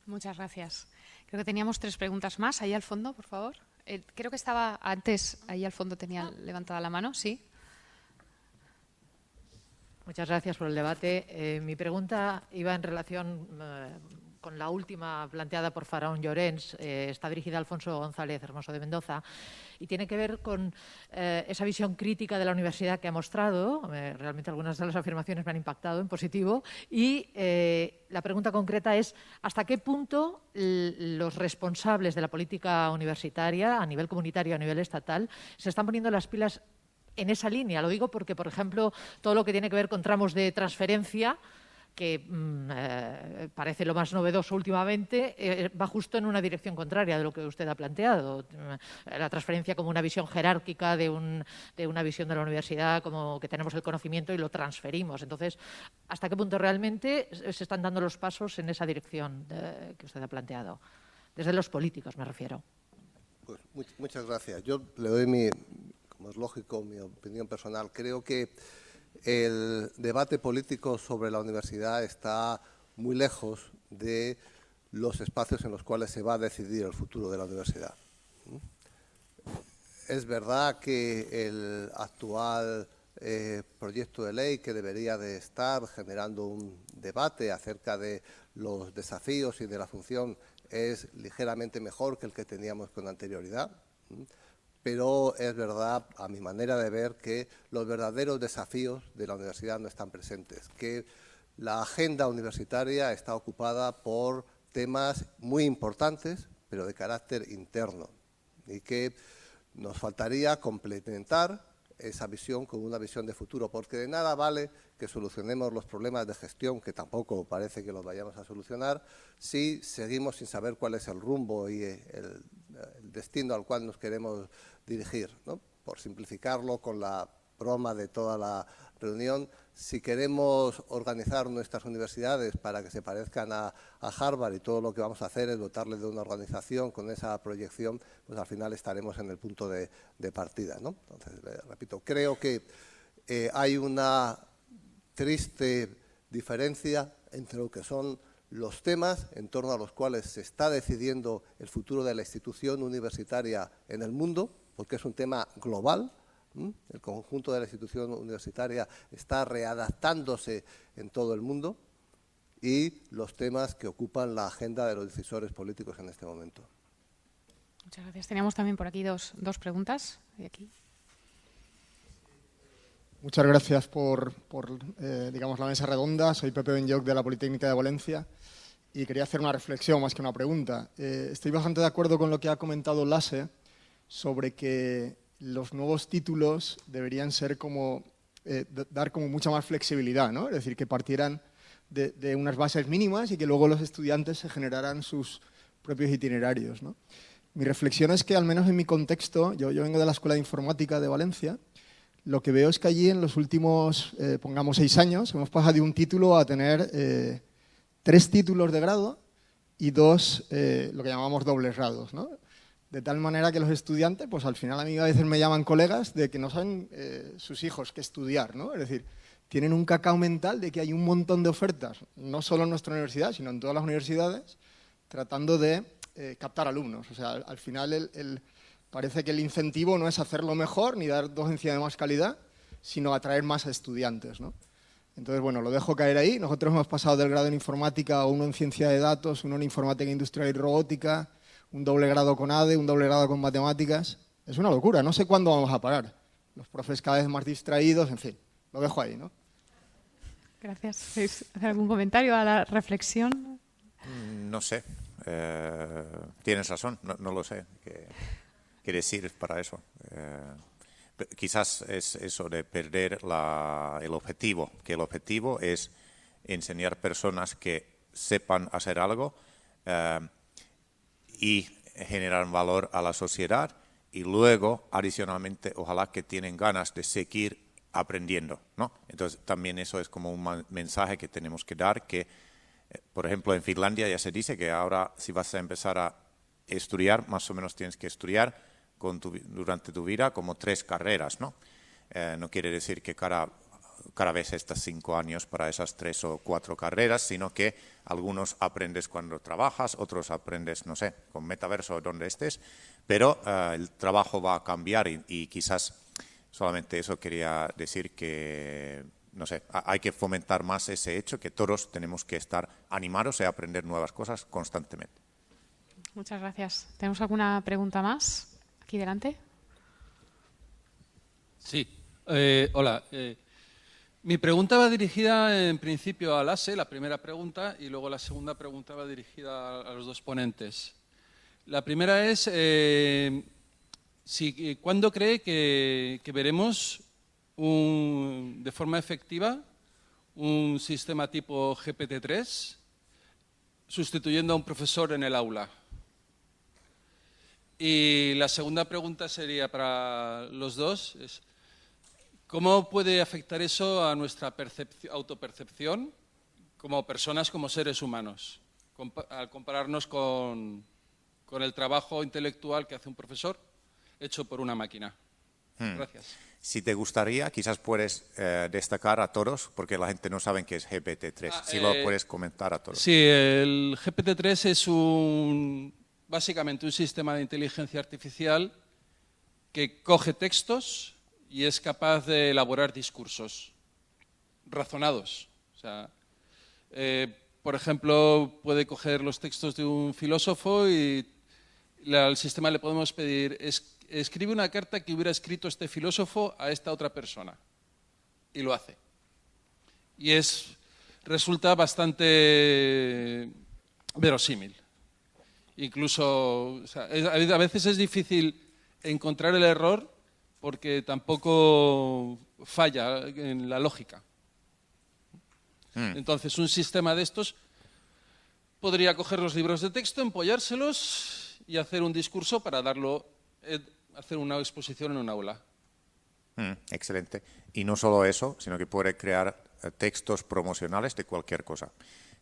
Muchas gracias. Creo que teníamos 3 preguntas más. Ahí al fondo, por favor. Creo que estaba antes, ahí al fondo tenía levantada la mano, ¿sí? Muchas gracias por el debate. Mi pregunta iba en relación con la última planteada por Faraón Llorens. Está dirigida a Alfonso González Hermoso de Mendoza y tiene que ver con esa visión crítica de la universidad que ha mostrado. Realmente algunas de las afirmaciones me han impactado en positivo. Y la pregunta concreta es ¿hasta qué punto los responsables de la política universitaria a nivel comunitario, a nivel estatal, se están poniendo las pilas en esa línea? Lo digo porque, por ejemplo, todo lo que tiene que ver con tramos de transferencia, que parece lo más novedoso últimamente, va justo en una dirección contraria de lo que usted ha planteado. La transferencia como una visión jerárquica de una visión de la universidad, como que tenemos el conocimiento y lo transferimos. Entonces, ¿hasta qué punto realmente se están dando los pasos en esa dirección que usted ha planteado? Desde los políticos, me refiero. Pues muchas gracias. Yo le doy como es lógico, mi opinión personal. Creo que el debate político sobre la universidad está muy lejos de los espacios en los cuales se va a decidir el futuro de la universidad. Es verdad que el actual proyecto de ley, que debería de estar generando un debate acerca de los desafíos y de la función, es ligeramente mejor que el que teníamos con anterioridad. Pero es verdad, a mi manera de ver, que los verdaderos desafíos de la universidad no están presentes, que la agenda universitaria está ocupada por temas muy importantes, pero de carácter interno, y que nos faltaría complementar esa visión con una visión de futuro, porque de nada vale que solucionemos los problemas de gestión, que tampoco parece que los vayamos a solucionar, si seguimos sin saber cuál es el rumbo y el destino al cual nos queremos dirigir, ¿no? Por simplificarlo con la broma de toda la reunión, si queremos organizar nuestras universidades para que se parezcan a Harvard y todo lo que vamos a hacer es dotarles de una organización con esa proyección, pues al final estaremos en el punto de partida, ¿no? Entonces, repito, creo que hay una triste diferencia entre lo que son los temas en torno a los cuales se está decidiendo el futuro de la institución universitaria en el mundo, porque es un tema global. El conjunto de la institución universitaria está readaptándose en todo el mundo, y los temas que ocupan la agenda de los decisores políticos en este momento. Muchas gracias. Teníamos también por aquí dos preguntas. De aquí. Muchas gracias por digamos, la mesa redonda. Soy Pepe Benlloch de la Politécnica de Valencia y quería hacer una reflexión más que una pregunta. Estoy bastante de acuerdo con lo que ha comentado Lasse sobre que los nuevos títulos deberían ser como dar como mucha más flexibilidad, ¿no? Es decir, que partieran de unas bases mínimas y que luego los estudiantes se generaran sus propios itinerarios, ¿no? Mi reflexión es que, al menos en mi contexto, yo vengo de la Escuela de Informática de Valencia, lo que veo es que allí en los últimos, pongamos 6 años, hemos pasado de un título a tener 3 títulos de grado y 2, lo que llamamos dobles grados, ¿no? De tal manera que los estudiantes, pues al final a mí a veces me llaman colegas de que no saben sus hijos qué estudiar, ¿no? Es decir, tienen un cacao mental de que hay un montón de ofertas, no solo en nuestra universidad, sino en todas las universidades, tratando de captar alumnos. O sea, al final parece que el incentivo no es hacerlo mejor ni dar docencia de más calidad, sino atraer más a estudiantes, ¿no? Entonces, bueno, lo dejo caer ahí. Nosotros hemos pasado del grado en informática a uno en ciencia de datos, uno en informática industrial y robótica, un doble grado con ADE, un doble grado con matemáticas. Es una locura, no sé cuándo vamos a parar. Los profes cada vez más distraídos, en fin, lo dejo ahí, ¿no? Gracias. ¿Queréis hacer algún comentario a la reflexión? No sé. Tienes razón, no lo sé qué decir para eso. Quizás es eso de perder el objetivo, que el objetivo es enseñar personas que sepan hacer algo y generar valor a la sociedad, y luego, adicionalmente, ojalá que tienen ganas de seguir aprendiendo, ¿no? Entonces, también eso es como un mensaje que tenemos que dar, que, por ejemplo, en Finlandia ya se dice que ahora, si vas a empezar a estudiar, más o menos tienes que estudiar durante tu vida como 3 carreras, ¿no? No quiere decir que cada vez estás 5 años para esas 3 o 4 carreras, sino que algunos aprendes cuando trabajas, otros aprendes, no sé, con metaverso o donde estés, pero el trabajo va a cambiar y quizás solamente eso quería decir, que, no sé, hay que fomentar más ese hecho, que todos tenemos que estar animados a aprender nuevas cosas constantemente. Muchas gracias. ¿Tenemos alguna pregunta más? Aquí delante. Sí. Hola. Mi pregunta va dirigida en principio a Lasse, la primera pregunta, y luego la segunda pregunta va dirigida a los 2 ponentes. La primera es, ¿cuándo cree que veremos de forma efectiva un sistema tipo GPT-3 sustituyendo a un profesor en el aula? Y la segunda pregunta sería para los dos, es, ¿cómo puede afectar eso a nuestra autopercepción como personas, como seres humanos, al compararnos con el trabajo intelectual que hace un profesor hecho por una máquina? Gracias. Si te gustaría, quizás puedes destacar a todos, porque la gente no sabe qué es GPT-3. Si lo puedes comentar a todos. Sí, el GPT-3 es básicamente un sistema de inteligencia artificial que coge textos y es capaz de elaborar discursos razonados. O sea, por ejemplo, puede coger los textos de un filósofo y al sistema le podemos pedir, escribe una carta que hubiera escrito este filósofo a esta otra persona. Y lo hace. Y resulta bastante verosímil. Incluso, o sea, a veces es difícil encontrar el error porque tampoco falla en la lógica. Entonces, un sistema de estos podría coger los libros de texto, empollárselos y hacer un discurso para hacer una exposición en un aula. Excelente. Y no solo eso, sino que puede crear textos promocionales de cualquier cosa.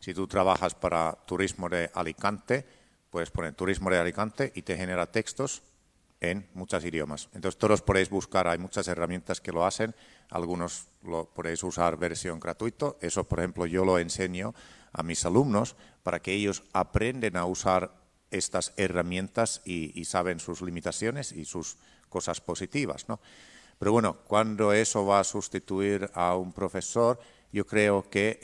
Si tú trabajas para Turismo de Alicante, puedes poner Turismo de Alicante y te genera textos en muchos idiomas. Entonces todos podéis buscar, hay muchas herramientas que lo hacen, algunos lo podéis usar versión gratuito. Eso, por ejemplo, yo lo enseño a mis alumnos para que ellos aprendan a usar estas herramientas y saben sus limitaciones y sus cosas positivas, ¿no? Pero bueno, cuando eso va a sustituir a un profesor, yo creo que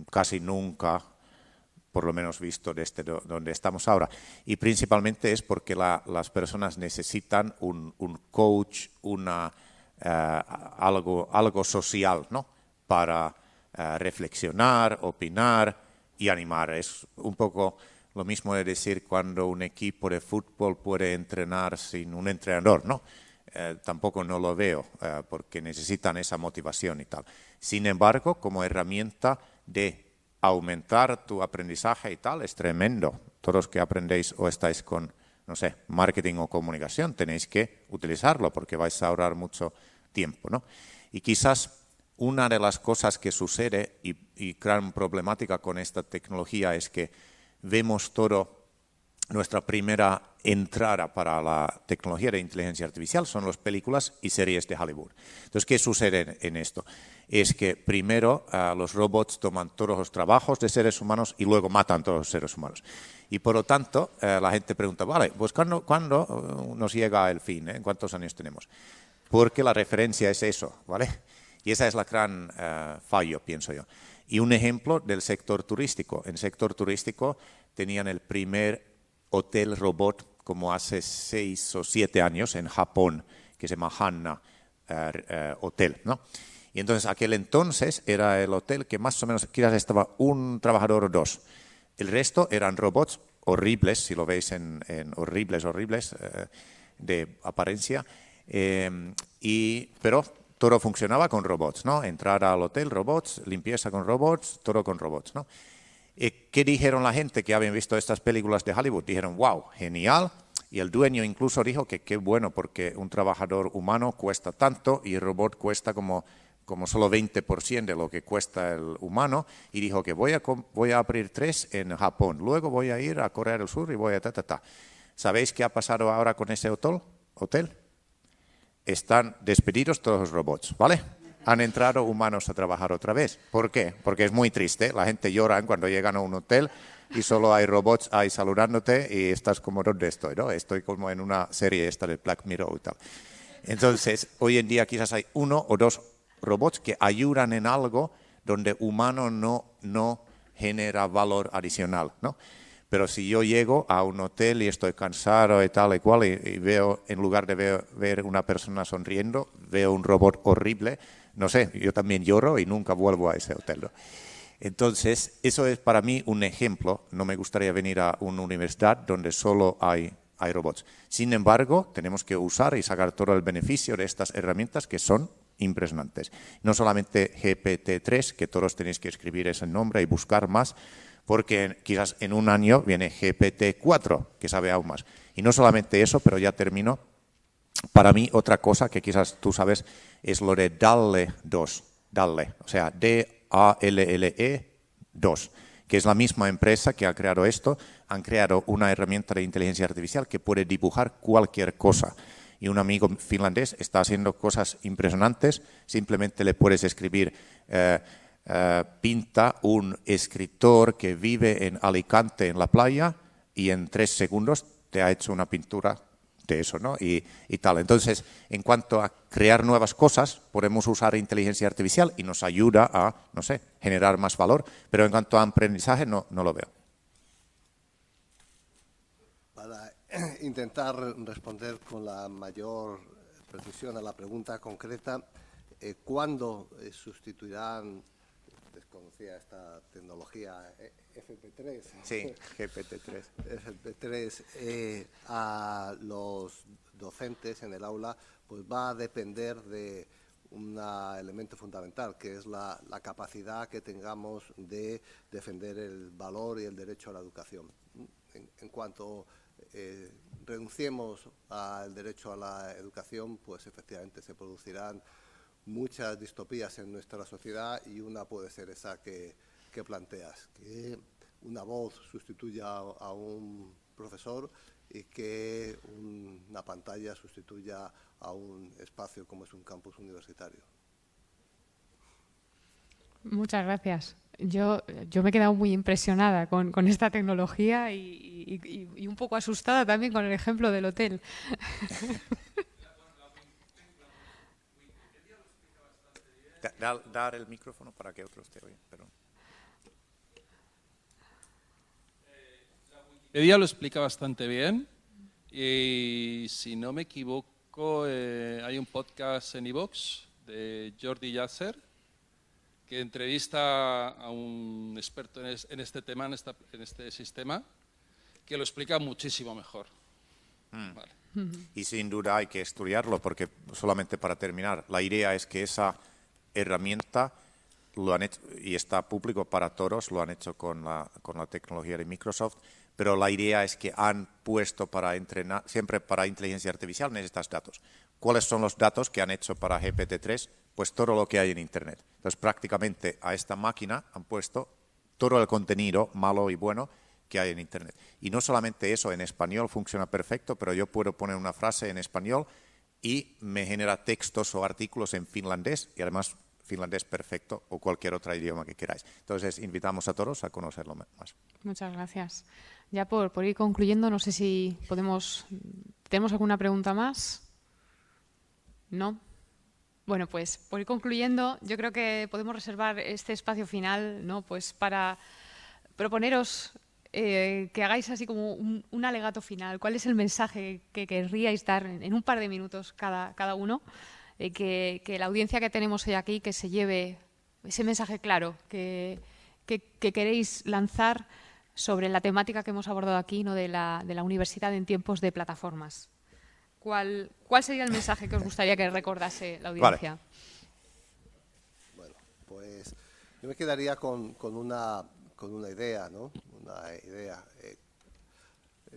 casi nunca, por lo menos visto desde donde estamos ahora. Y principalmente es porque las personas necesitan un coach, algo social, ¿no? Para reflexionar, opinar y animar. Es un poco lo mismo de decir cuando un equipo de fútbol puede entrenar sin un entrenador, ¿no? Tampoco no lo veo, porque necesitan esa motivación y tal. Sin embargo, como herramienta de aumentar tu aprendizaje y tal, es tremendo. Todos que aprendéis o estáis con, no sé, marketing o comunicación, tenéis que utilizarlo porque vais a ahorrar mucho tiempo, ¿no? Y quizás una de las cosas que sucede y gran problemática con esta tecnología es que vemos todo, nuestra primera entrada para la tecnología de inteligencia artificial son las películas y series de Hollywood. Entonces, ¿qué sucede en esto? Es que primero los robots toman todos los trabajos de seres humanos y luego matan a todos los seres humanos. Y por lo tanto, la gente pregunta, vale, pues ¿cuándo nos llega el fin? ¿En cuántos años tenemos? Porque la referencia es eso, ¿vale? Y esa es la gran fallo, pienso yo. Y un ejemplo del sector turístico. En el sector turístico tenían el primer hotel robot como hace 6 o 7 años en Japón, que se llama Hanna Hotel, ¿no? Y entonces aquel entonces era el hotel que más o menos quizás estaba un trabajador o dos. El resto eran robots horribles, si lo veis en horribles de apariencia, pero todo funcionaba con robots, ¿no? Entrada al hotel, robots, limpieza con robots, todo con robots, ¿no? ¿Qué dijeron la gente que habían visto estas películas de Hollywood? Dijeron, wow, genial. Y el dueño incluso dijo que qué bueno porque un trabajador humano cuesta tanto y el robot cuesta como solo 20% de lo que cuesta el humano. Y dijo que voy a abrir 3 en Japón. Luego voy a ir a Corea del Sur y voy a ¿Sabéis qué ha pasado ahora con ese hotel? Están despedidos todos los robots, ¿vale? Han entrado humanos a trabajar otra vez. ¿Por qué? Porque es muy triste. La gente llora cuando llegan a un hotel y solo hay robots ahí saludándote y estás como, ¿dónde estoy? ¿No? Estoy como en una serie esta de Black Mirror y tal. Entonces, hoy en día quizás hay 1 o 2 robots que ayudan en algo donde humano no genera valor adicional, ¿no? Pero si yo llego a un hotel y estoy cansado y tal y cual y veo, en lugar de ver una persona sonriendo, veo un robot horrible, no sé, yo también lloro y nunca vuelvo a ese hotel, ¿no? Entonces, eso es para mí un ejemplo. No me gustaría venir a una universidad donde solo hay robots. Sin embargo, tenemos que usar y sacar todo el beneficio de estas herramientas que son impresionantes. No solamente GPT-3, que todos tenéis que escribir ese nombre y buscar más, porque quizás en un año viene GPT-4, que sabe aún más. Y no solamente eso, pero ya termino. Para mí, otra cosa que quizás tú sabes es lo de DALL-E 2. DALL-E, o sea, DALLE 2, que es la misma empresa que ha creado esto. Han creado una herramienta de inteligencia artificial que puede dibujar cualquier cosa. Y un amigo finlandés está haciendo cosas impresionantes. Simplemente le puedes escribir... pinta un escritor que vive en Alicante en la playa y en 3 segundos te ha hecho una pintura de eso, ¿no? Y tal. Entonces, en cuanto a crear nuevas cosas, podemos usar inteligencia artificial y nos ayuda a, no sé, generar más valor, pero en cuanto a aprendizaje no lo veo. Para intentar responder con la mayor precisión a la pregunta concreta, ¿cuándo sustituirán, desconocía esta tecnología, FP3? Sí, GPT-3. FP3 a los docentes en el aula, pues va a depender de un elemento fundamental, que es la capacidad que tengamos de defender el valor y el derecho a la educación. En cuanto renunciemos al derecho a la educación, pues efectivamente se producirán muchas distopías en nuestra sociedad y una puede ser esa que planteas, que una voz sustituya a un profesor y que una pantalla sustituya a un espacio como es un campus universitario. Muchas gracias. Yo me he quedado muy impresionada con esta tecnología y un poco asustada también con el ejemplo del hotel. Dar el micrófono para que otros te oigan, perdón. Wikipedia lo explica bastante bien y, si no me equivoco, hay un podcast en iVoox de Jordi Yasser que entrevista a un experto en este tema, en este sistema, que lo explica muchísimo mejor. Vale. Y sin duda hay que estudiarlo porque, solamente para terminar, la idea es que esa herramienta lo han hecho, y está público para todos, lo han hecho con la tecnología de Microsoft, pero la idea es que han puesto para entrenar, siempre para inteligencia artificial necesitas datos. ¿Cuáles son los datos que han hecho para GPT-3? Pues todo lo que hay en Internet. Entonces, prácticamente a esta máquina han puesto todo el contenido malo y bueno que hay en Internet. Y no solamente eso, en español funciona perfecto, pero yo puedo poner una frase en español y me genera textos o artículos en finlandés, y además finlandés perfecto, o cualquier otro idioma que queráis. Entonces, invitamos a todos a conocerlo más. Muchas gracias. Ya por ir concluyendo, no sé si ¿tenemos alguna pregunta más? ¿No? Bueno, pues por ir concluyendo, yo creo que podemos reservar este espacio final, ¿no? Pues para proponeros que hagáis así como un alegato final. ¿Cuál es el mensaje que querríais dar en un par de minutos cada uno? Que la audiencia que tenemos hoy aquí, que se lleve ese mensaje claro que queréis lanzar sobre la temática que hemos abordado aquí, ¿no? de la universidad en tiempos de plataformas. ¿Cuál sería el mensaje que os gustaría que recordase la audiencia? Vale. Bueno, pues yo me quedaría con una idea, ¿no? Una idea.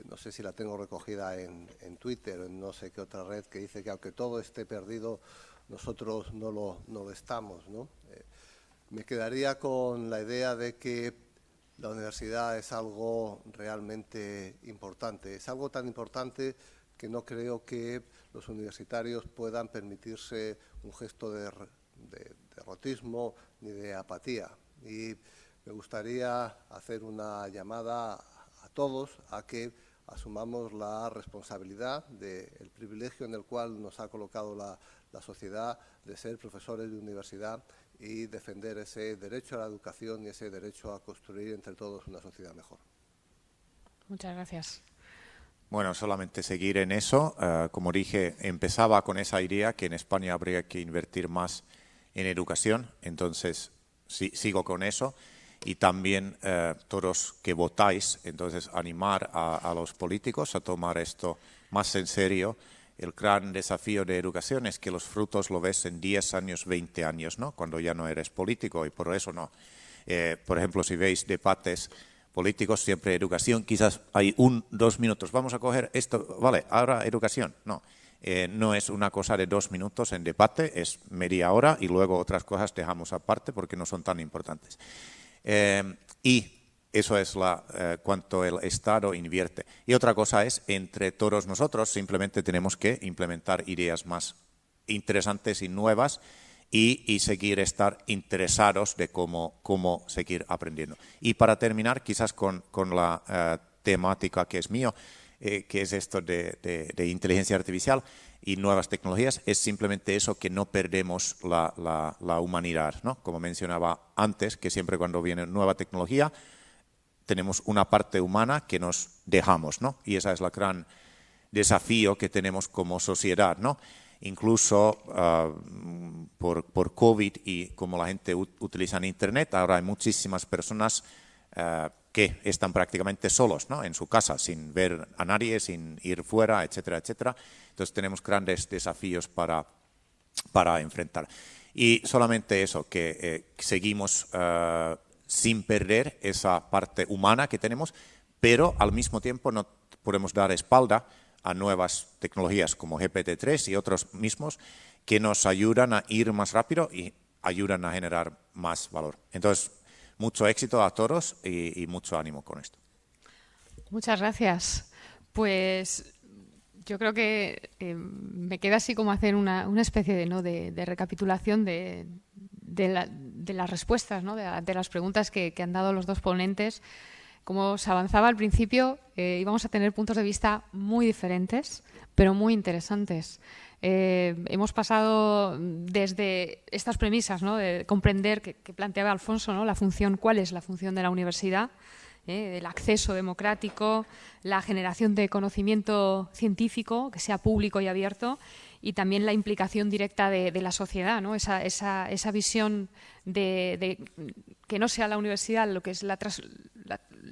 No sé si la tengo recogida en Twitter o en no sé qué otra red, que dice que aunque todo esté perdido, nosotros no lo estamos, ¿no? Me quedaría con la idea de que la universidad es algo realmente importante. Es algo tan importante que no creo que los universitarios puedan permitirse un gesto de derrotismo ni de apatía. Y me gustaría hacer una llamada a todos a que asumamos la responsabilidad del privilegio en el cual nos ha colocado la sociedad de ser profesores de universidad y defender ese derecho a la educación y ese derecho a construir entre todos una sociedad mejor. Muchas gracias. Bueno, solamente seguir en eso. Como dije, empezaba con esa idea que en España habría que invertir más en educación, entonces sigo con eso. Y también todos que votáis, entonces animar a los políticos a tomar esto más en serio. El gran desafío de educación es que los frutos lo ves en 10 años, 20 años, ¿no? Cuando ya no eres político, y por eso no. Por ejemplo, si veis debates políticos, siempre educación, quizás hay 2 minutos. Vamos a coger esto, vale, ahora educación. No, no es una cosa de 2 minutos en debate, es media hora y luego otras cosas dejamos aparte porque no son tan importantes. Y eso es cuánto el Estado invierte. Y otra cosa es, entre todos nosotros simplemente tenemos que implementar ideas más interesantes y nuevas y seguir estar interesados de cómo seguir aprendiendo. Y para terminar, quizás con la temática que es mío, que es esto de inteligencia artificial y nuevas tecnologías, es simplemente eso, que no perdemos la humanidad, ¿no? Como mencionaba antes, que siempre cuando viene nueva tecnología tenemos una parte humana que nos dejamos, ¿no? Y ese es el gran desafío que tenemos como sociedad, ¿no? Incluso por COVID y como la gente utiliza Internet, ahora hay muchísimas personas que están prácticamente solos, ¿no? En su casa, sin ver a nadie, sin ir fuera, etcétera, etcétera. Entonces tenemos grandes desafíos para enfrentar. Y solamente eso, que seguimos sin perder esa parte humana que tenemos, pero al mismo tiempo no podemos dar espalda a nuevas tecnologías como GPT-3 y otros mismos que nos ayudan a ir más rápido y ayudan a generar más valor. Entonces, mucho éxito a todos y mucho ánimo con esto. Muchas gracias. Pues yo creo que me queda así como hacer una especie de recapitulación de las respuestas, ¿no? de las preguntas que han dado los dos ponentes. Como se avanzaba al principio, íbamos a tener puntos de vista muy diferentes, pero muy interesantes. Hemos pasado desde estas premisas, ¿no? De comprender que planteaba Alfonso, ¿no? Cuál es la función de la universidad el acceso democrático, la generación de conocimiento científico que sea público y abierto, y también la implicación directa de la sociedad, ¿no? Esa visión de que no sea la universidad lo que es la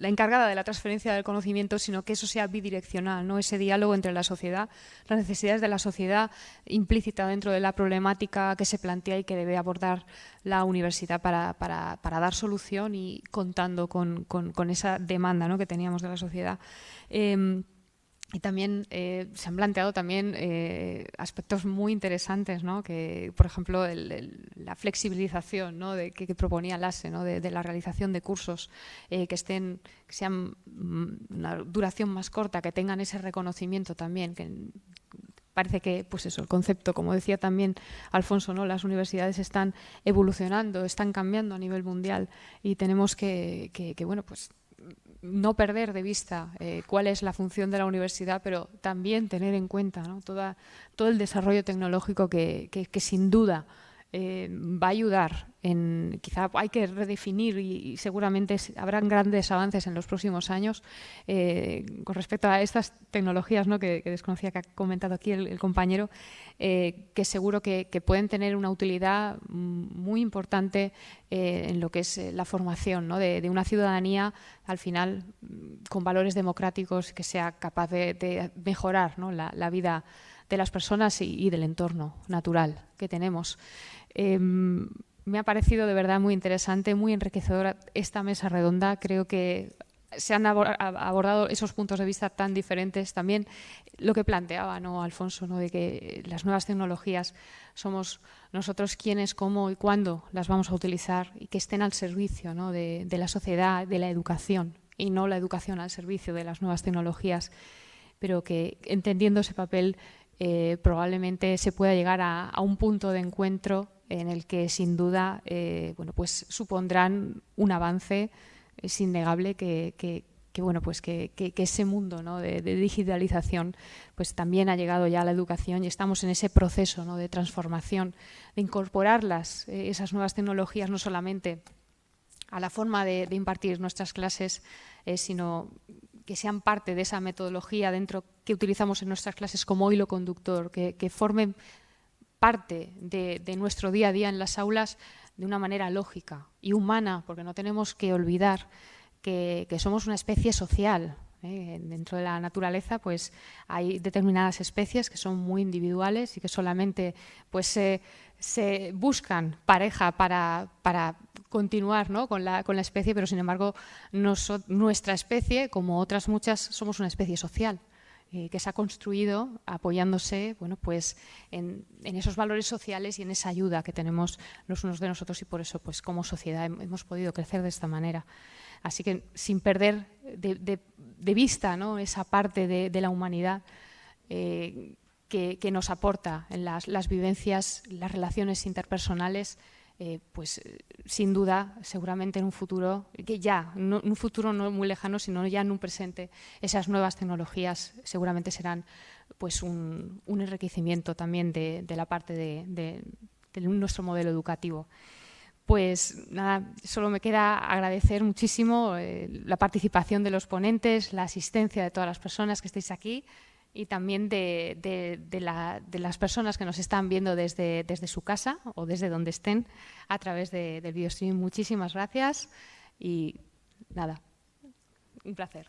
encargada de la transferencia del conocimiento, sino que eso sea bidireccional, ¿no? Ese diálogo entre la sociedad, las necesidades de la sociedad implícita dentro de la problemática que se plantea y que debe abordar la universidad para dar solución, y contando con esa demanda, ¿no?, que teníamos de la sociedad. Y también se han planteado también aspectos muy interesantes, ¿no?, que, por ejemplo, la flexibilización, ¿no?, que proponía LASE, ¿no?, de la realización de cursos que sean una duración más corta, que tengan ese reconocimiento también, que parece que, pues eso, el concepto, como decía también Alfonso, ¿no?, las universidades están evolucionando, están cambiando a nivel mundial, y tenemos que bueno, pues no perder de vista cuál es la función de la universidad, pero también tener en cuenta, ¿no?, todo el desarrollo tecnológico que sin duda va a ayudar. Quizá hay que redefinir, y seguramente habrán grandes avances en los próximos años con respecto a estas tecnologías, ¿no?, que desconocía, que ha comentado aquí el compañero, que seguro que pueden tener una utilidad muy importante en lo que es la formación, ¿no?, de una ciudadanía, al final, con valores democráticos, que sea capaz de mejorar, ¿no?, la vida de las personas y del entorno natural que tenemos. Me ha parecido de verdad muy interesante, muy enriquecedora esta mesa redonda. Creo que se han abordado esos puntos de vista tan diferentes. También lo que planteaba, ¿no?, Alfonso, ¿no?, de que las nuevas tecnologías somos nosotros quienes, cómo y cuándo las vamos a utilizar, y que estén al servicio, ¿no?, de la sociedad, de la educación, y no la educación al servicio de las nuevas tecnologías, pero que, entendiendo ese papel, probablemente se pueda llegar a un punto de encuentro en el que, sin duda, bueno, pues supondrán un avance. Es innegable que bueno, pues que ese mundo, ¿no?, de digitalización, pues también ha llegado ya a la educación, y estamos en ese proceso, ¿no?, de transformación, de incorporarlas, esas nuevas tecnologías, no solamente a la forma de impartir nuestras clases, sino que sean parte de esa metodología que utilizamos en nuestras clases como hilo conductor, que formen parte de nuestro día a día en las aulas de una manera lógica y humana, porque no tenemos que olvidar que somos una especie social. Dentro de la naturaleza, pues hay determinadas especies que son muy individuales y que solamente pues se buscan pareja para continuar, ¿no?, con la especie, pero sin embargo nuestra especie, como otras muchas, somos una especie social, que se ha construido apoyándose, bueno, pues en esos valores sociales y en esa ayuda que tenemos los unos de nosotros, y por eso, pues como sociedad, hemos podido crecer de esta manera. Así que, sin perder de vista, ¿no?, esa parte de la humanidad que nos aporta en las vivencias, las relaciones interpersonales, pues sin duda, seguramente en un futuro, un futuro no muy lejano, sino ya en un presente, esas nuevas tecnologías seguramente serán pues un enriquecimiento también de la parte de nuestro modelo educativo. Pues nada, solo me queda agradecer muchísimo la participación de los ponentes, la asistencia de todas las personas que estáis aquí, y también de las personas que nos están viendo desde su casa o desde donde estén a través del video streaming. Muchísimas gracias y nada, un placer.